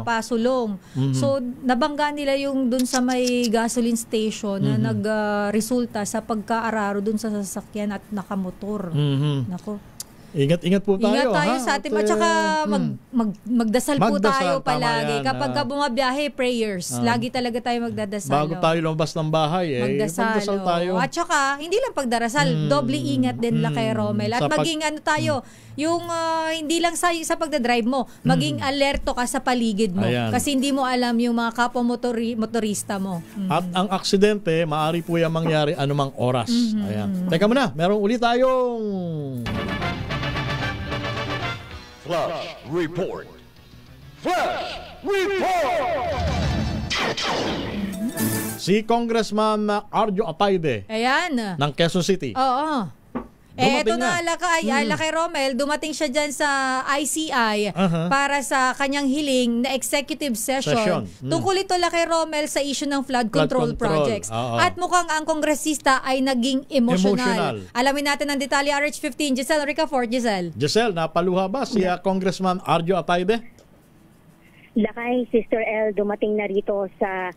pasulong. So nabangga nila yung dun sa may gasoline station na nagresulta sa pagkaararo dun sa sasakyan at nakamotor. Nako. Ingat po tayo. Ingat tayo sa atin. At saka magdasal po tayo palagi. Kapag bumabiyahe, prayers. Lagi talaga tayo magdadasal. Bago tayo lumabas ng bahay, magdasal tayo. At saka, hindi lang pagdarasal, doble ingat din la kay Romel. At maging tayo, yung hindi lang sa pagdadrive mo, maging alerto ka sa paligid mo. Ayan. Kasi hindi mo alam yung mga kapwa motorista mo. At ang aksidente, maaari po yung mangyari anumang oras. Ayan. Teka muna, meron ulit tayong Flash Report. Flash Report! Si Congressman Arjo Atayde. Ayan. Ng Quezon City. Oo. Eto na, Lakay Romel, dumating siya dyan sa ICI para sa kanyang hiling na executive session. Tungkol ito, Lakay Romel, sa issue ng flood control projects. At mukhang ang kongresista ay naging emotional. Alamin natin ang detalye, RH15. Giselle Ricafort. Giselle, napaluha ba si Congressman Arjo Atayde? Lakay, Sister L, dumating na rito sa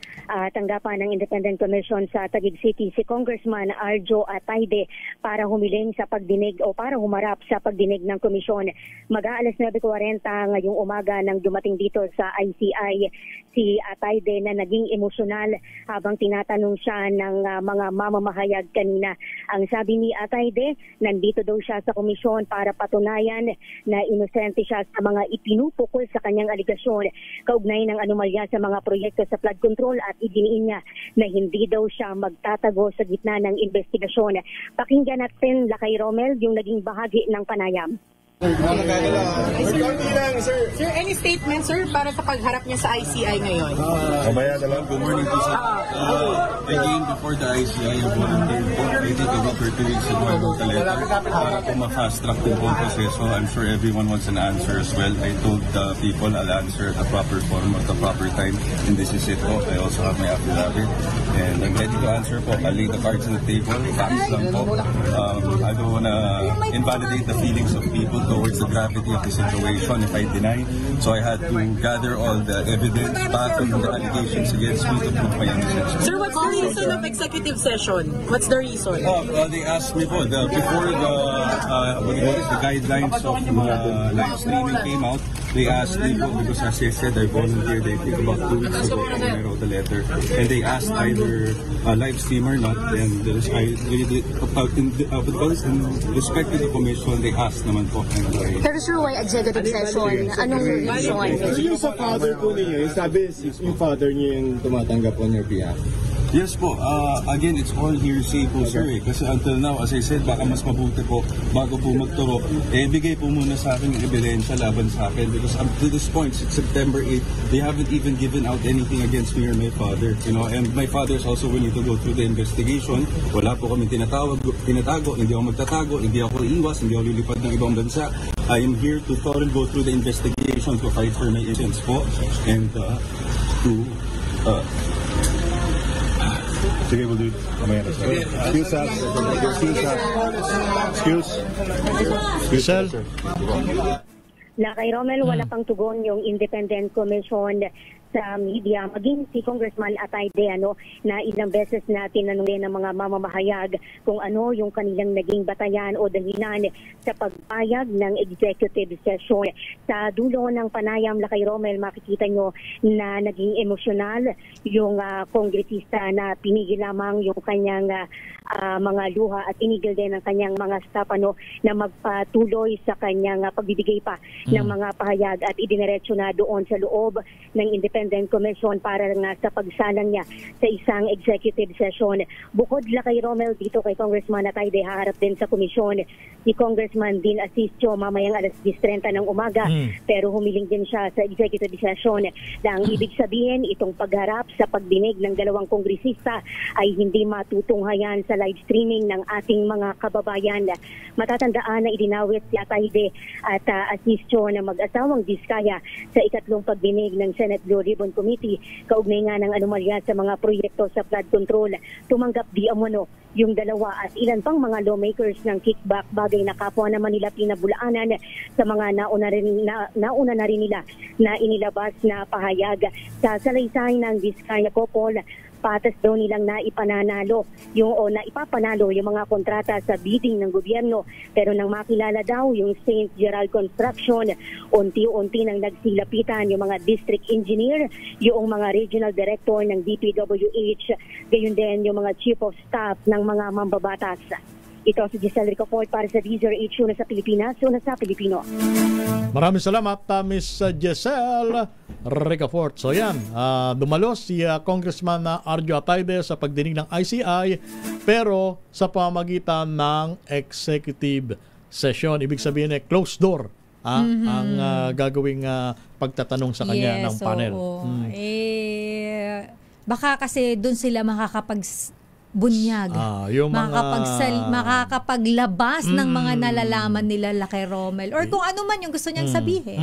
tanggapan ng Independent Commission sa Taguig City si Congressman Arjo Atayde para humiling sa pagdinig o para humarap sa pagdinig ng komisyon. Mag-aalas 9:40 ngayong umaga nang dumating dito sa ICI si Atayde na naging emosyonal habang tinatanong siya ng mga mamamahayag kanina. Ang sabi ni Atayde, nandito daw siya sa komisyon para patunayan na inosente siya sa mga ipinupukol sa kanyang aligasyon kaugnay ng anomalya sa mga proyekto sa flood control at idiniin niya na hindi daw siya magtatago sa gitna ng investigasyon. Pakinggan natin, Lakay Romel, yung naging bahagi ng panayam. Sir, any statement, sir, para sa pagharap niya sa ICI ngayon? Good morning po, sir. Again, before the ICI, I volunteered po. I think about 30 weeks ago, I wrote a letter para po ma-fast track po po proseso. I'm sure everyone wants an answer as well. I told the people I'll answer at the proper form at the proper time. And this is it po. I also have my affidavit. And I'm ready to answer po. I'll lay the cards on the table. Facts lang po. I don't want to invalidate the feelings of people towards the gravity of the situation if I deny. So I had to gather all the evidence, backing the allegations against me to prove my innocence. Sir, what's the reason of executive session? What's the reason? They asked me before the guidelines of live streaming came out. They asked me because as I said, I volunteered I think about 2 weeks ago when I wrote the letter. And they asked either live stream or not. And in respect to the commission, they asked naman po. Pero sir, why executive session? Anong reason? Yung sa father po ninyo, yung sabi yung father niyo yung tumatanggap on your behalf. Yes po. Again, it's all hearsay po, sir. Kasi until now, as I said, baka mas mabuti po bago po magturo, bigay po muna sa akin yung ebidensya laban sa akin. Because up to this point, since September 8, they haven't even given out anything against me or my father. You know, and my father is also willing to go through the investigation. Wala po kami tinatago, hindi ako magtatago, hindi ako iiwas, hindi ako lilipad ng ibang bansa. I am here to thoroughly go through the investigation to fight for my innocence po. And Sige, we'll do it. Excuse. Lakay Romel, wala pang tugon yung Independent Commission sa media, maging si Congressman Atayde, na ilang beses na tinanong din ng mga mamamahayag kung ano yung kanilang naging batayan o dahilan sa pagpayag ng executive session. Sa dulo ng panayam, Lakay Romel, makikita nyo na naging emosyonal yung kongresista na pinigil lamang yung kanyang mga luha at inigil din ang kanyang mga staff na magpatuloy sa kanyang pagbibigay pa ng mga pahayag at idiniretso na doon sa loob ng Independent Commission para nga sa pagsalang niya sa isang executive session. Bukod Lakay Romel dito kay Congressman Atayde, haharap din sa komisyon si Congressman Dean Asistio mamayang alas 10:30 ng umaga, pero humiling din siya sa executive session na ang ibig sabihin itong pagharap sa pagdinig ng dalawang kongresista ay hindi matutunghayan sa live streaming ng ating mga kababayan. Matatandaan na idinawit si Atayde at Asistio na mag-asawang diskaya sa ikatlong pagdinig ng Senate Blue Ribbon Committee kaugnay nga ng anomalya sa mga proyekto sa flood control. Tumanggap di umano yung dalawa at ilan pang mga lawmakers ng kickback, bagay na kapwa naman nila pinabulaanan sa mga nauna na rin nila na inilabas na pahayag. Sa salaysay ng Diskaya Couple, patas daw nilang naipapanalo yung mga kontrata sa bidding ng gobyerno, pero nang makilala daw yung St. Gerald Construction, unti-unti nang nagsilapitan yung mga district engineer, yung mga regional director ng DPWH, gayon din yung mga chief of staff ng mga mambabatas. Ito si Giselle Ricafort para sa DZRH, una sa Pilipinas, una sa Pilipino. Maraming salamat, Miss Giselle Ricafort. So yan, dumalo si Congressman Arjo Atayde sa pagdinig ng ICI, pero sa pamagitan ng executive session. Ibig sabihin closed door ang gagawing pagtatanong sa kanya ng panel. Baka kasi doon sila makakapagbunyag, makakapaglabas ng mga nalalaman nila, Lakay Romel, or kung ano man yung gusto niyang sabihin.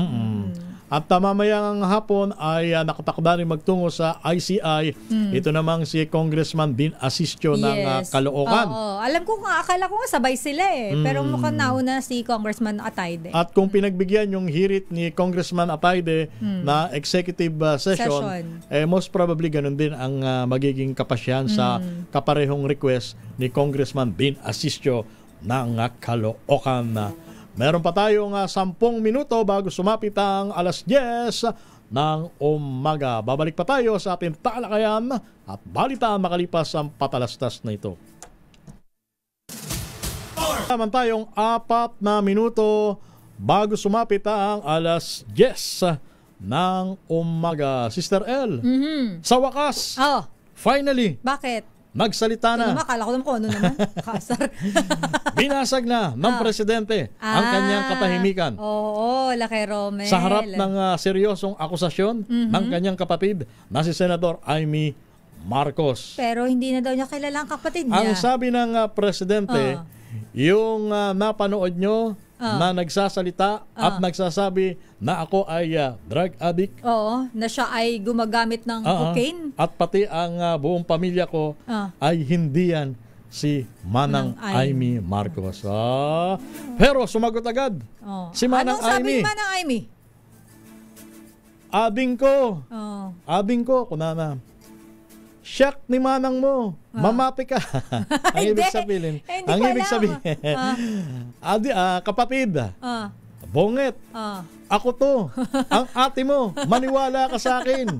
At mamayang hapon ay nakatakda rin magtungo sa ICI. Ito namang si Congressman Dean Asistio ng Caloocan. Alam ko nga, akala ko nga sabay sila pero mukhang nauna si Congressman Atayde. At kung pinagbigyan yung hirit ni Congressman Atayde na executive session, most probably ganun din ang magiging kapasyan sa kaparehong request ni Congressman Dean Asistio ng Caloocan. Meron pa tayong 10 minuto bago sumapit ang alas 10 ng umaga. Babalik pa tayo sa ating talakayan at balitaan makalipas ang patalastas na ito. Naman tayong 4 na minuto bago sumapit ang alas 10 ng umaga. Sister L, sa wakas, finally, bakit? Magsalita na. Akala ko naman kung ano naman. Kasar. Binasag na ng presidente ang kanyang katahimikan. Oo, Lakay Romel. Sa harap ng seryosong akusasyon ng kanyang kapatid na si Senador Amy Marcos. Pero hindi na daw niya kilala ang kapatid niya. Ang sabi ng presidente, yung napanood nyo na nagsasalita at nagsasabi na ako ay drug addict. Oo, na siya ay gumagamit ng cocaine. At pati ang buong pamilya ko ay hindi yan si Manang Amy Marcos. Pero sumagot agad si Manang Amy. Anong sabi Manang Amy? Abing ko, kunana. Shock ni manang mo. Mamati ka. Ang ibig sabihin. Ang ibig sabihin. Kapatid. Bonget, ako to. Ang ate mo, maniwala ka sa akin.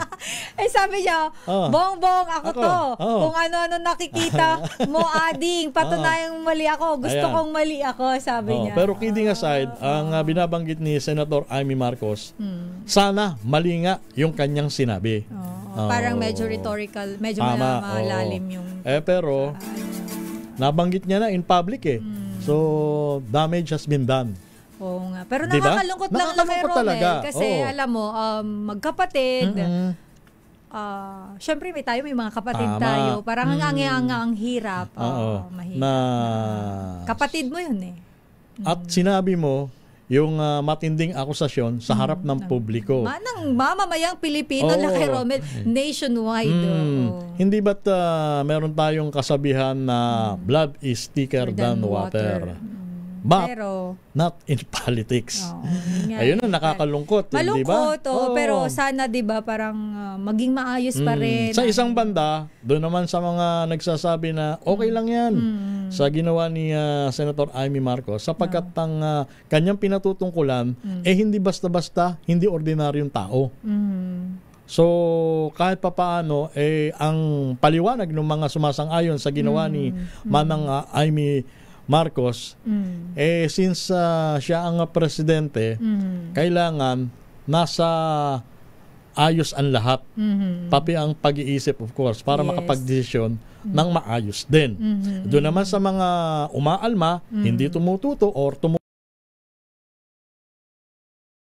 Sabi niya, Bongbong, ako to. Kung ano-ano nakikita mo, ading, patunayang mali ako. Gusto kong mali ako, sabi niya. Pero kidding aside, ang binabanggit ni Senator Amy Marcos, sana mali nga yung kanyang sinabi. Parang medyo rhetorical, medyo malalim yung... pero, nabanggit niya na in public So, damage has been done. Oo nga. Pero nakakalungkot lang Romel talaga. Kasi alam mo, magkapatid, syempre may mga kapatid tayo. Parang ang hirap. Mahirap. Kapatid mo yun At sinabi mo, yung matinding akusasyon sa harap ng publiko. Ng mamamayang Pilipino na kay Romel, nationwide. Hindi ba't meron tayong kasabihan na blood is thicker than water? But not in politics. Ayun ang nakakalungkot. Malungkot, pero sana diba parang maging maayos pa rin. Sa isang banda, doon naman sa mga nagsasabi na okay lang yan sa ginawa ni Senator Amy Marcos sapagkat ang kanyang pinatutungkulan hindi basta-basta, hindi ordinaryong tao. So, kahit papaano, ang paliwanag ng mga sumasang-ayon sa ginawa ni Manang Amy Marcos, since siya ang presidente, kailangan nasa ayos ang lahat. Pati ang pag-iisip, of course, para makapag-desisyon ng maayos din. Doon naman sa mga umaalma, hindi tumututo or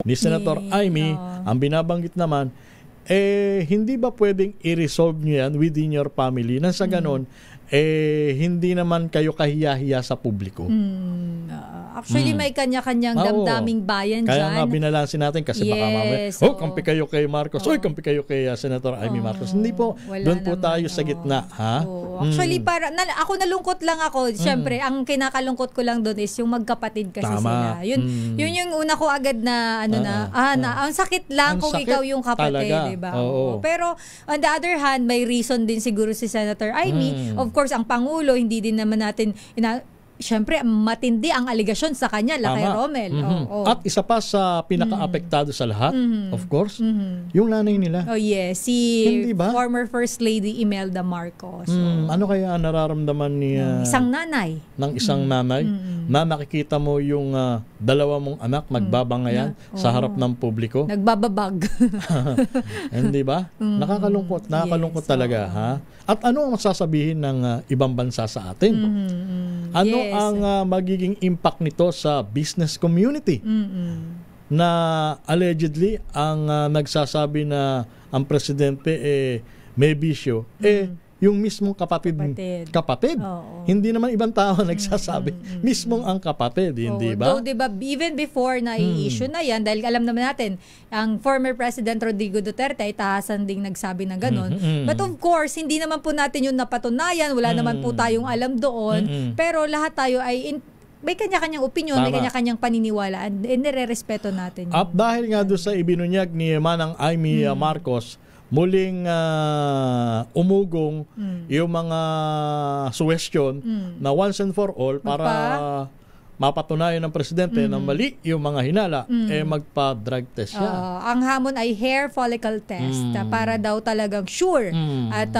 ni Senator Amy, ang binabanggit naman, hindi ba pwedeng i-resolve nyo yan within your family nang sa ganon, hindi naman kayo kahiya-hiya sa publiko. Actually, may kanya-kanyang damdaming bayan dyan. Kaya nga binalansin natin kasi baka mamaya, kampi kayo kay Marcos, kampi kayo kay Senator Amy Marcos. Hindi po, doon po tayo sa gitna. Actually, ako nalungkot lang ako. Siyempre, ang kinakalungkot ko lang doon is yung magkapatid kasi sila. Yun yung una ko agad na, ang sakit lang kung ikaw yung kapatid, diba? Pero, on the other hand, may reason din siguro si Senator Amy. Of course, ang Pangulo, hindi din naman natin, siyempre, matindi ang aligasyon sa kanya, kay Romel. At isa pa sa pinaka-apektado sa lahat, of course, yung nanay nila. Si former First Lady Imelda Marcos. Ano kaya nararamdaman ni isang nanay? Ng isang nanay na nakikita mo yung dalawa mong anak magbabangayan sa harap ng publiko? Nagbababag. Hindi ba? Nakakalungkot talaga. At ano ang masasabihin ng ibang bansa sa atin? Ano ang magiging impact nito sa business community? Na allegedly ang nagsasabi na ang presidente may bisyo, yung mismong kapatid. Hindi naman ibang tao nagsasabi. Mismong ang kapatid, hindi ba? Though, diba, even before na i-issue na yan, dahil alam naman natin, ang former President Rodrigo Duterte ay tahasan ding nagsabi ng ganon. But of course, hindi naman po natin yung napatunayan. Wala naman po tayong alam doon. Pero lahat tayo ay may kanya-kanyang opinion, may kanya-kanyang paniniwala, and nire-respeto natin yun. At dahil nga doon sa ibinunyag ni Manang Amy Marcos, muling umugong yung mga suggestion na once and for all para mapatunayan ng presidente na mali yung mga hinala, magpa-drug test siya. Ang hamon ay hair follicle test para daw talagang sure at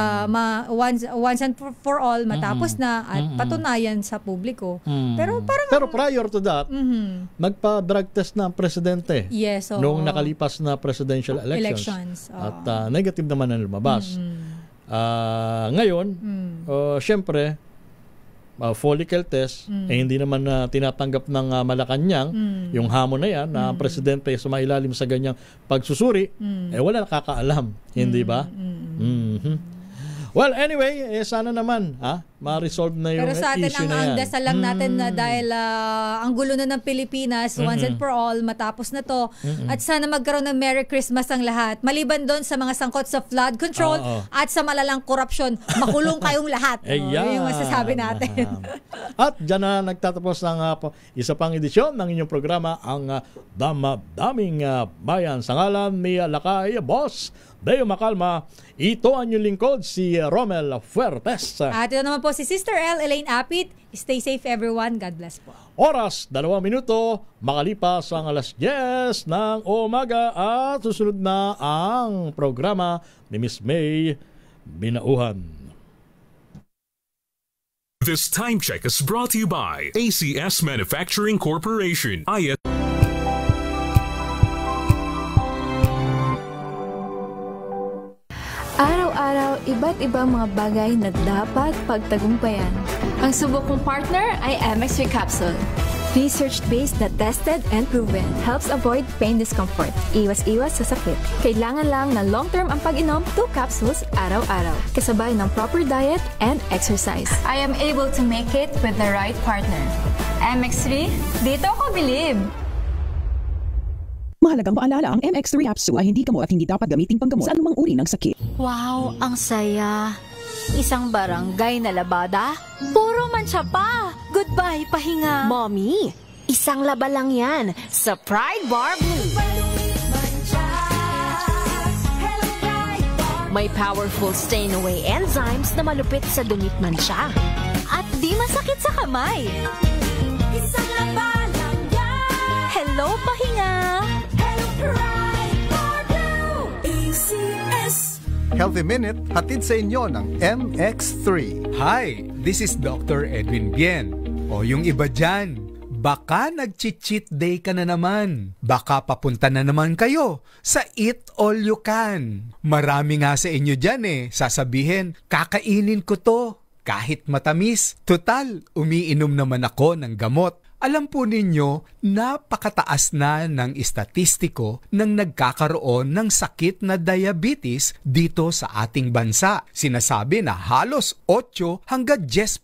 once and for all matapos na at patunayan sa publiko. Pero prior to that, magpa-drug test na ang presidente noong nakalipas na presidential elections. At negative naman ang lumabas. Ngayon, syempre, follicle test, hindi naman tinatanggap ng Malacanang yung hamon na yan na ang presidente sumailalim sa ganyang pagsusuri, wala nakakaalam, hindi ba? Well, anyway, sana naman ma-resolve na yung issue na yan. Pero sa atin, ang dasal lang natin na dahil ang gulo na ng Pilipinas, once and for all, matapos na to. At sana magkaroon ng Merry Christmas ang lahat. Maliban doon sa mga sangkot sa flood control at sa malalang korupsyon, makulong kayong lahat. Yung masasabi natin. At dyan na nagtatapos ng isa pang edisyon ng inyong programa, ang Daming Bayan. Sa ngalan ni Lakay Boss Deo Macalma, ito ang inyong lingkod, si Romel Fuertes. At ito naman po si Sister L. Elaine Apit. Stay safe everyone. God bless po. Oras, 2 minuto, makalipas ang alas 10 ng umaga at susunod na ang programa ni Miss May Binauhan. This time check is brought to you by ACS Manufacturing Corporation. Araw-araw, iba't ibang mga bagay na dapat pagtagumpayan. Ang subok kong partner ay MX3 Capsule. Research-based na tested and proven. Helps avoid pain discomfort. Iwas-iwas sa sakit. Kailangan lang na long-term ang pag-inom 2 capsules araw-araw. Kasabay ng proper diet and exercise. I am able to make it with the right partner. MX3, dito ako bilib! Mahalagang paalala, ang MX3 Capsule ay hindi gamot at hindi dapat gamitin panggamot sa anumang uri ng sakit. Wow, ang saya! Isang barangay na labada? Puro mancha pa! Goodbye, pahinga! Mommy, isang laba lang yan sa Pride Bar Blue. May powerful stain-away enzymes na malupit sa dumit mancha. At di masakit sa kamay. Isang laba lang yan! Hello, pahinga! Healthy Minute, hatid sa inyo ng MX3. Hi, this is Dr. Edwin Bien. O yung iba dyan, baka nag-cheat day ka na naman. Baka papunta na naman kayo sa Eat All You Can. Marami nga sa inyo dyan sasabihin, kakainin ko to. Kahit matamis, total, umiinom naman ako ng gamot. Alam po ninyo, napakataas na ng estatistiko ng nagkakaroon ng sakit na diabetes dito sa ating bansa. Sinasabi na halos 8 hanggang 10%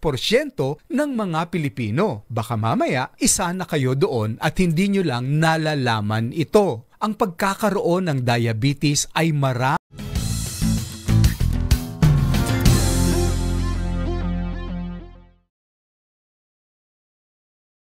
ng mga Pilipino. Baka mamaya, isa na kayo doon at hindi nyo lang nalalaman ito. Ang pagkakaroon ng diabetes ay marami.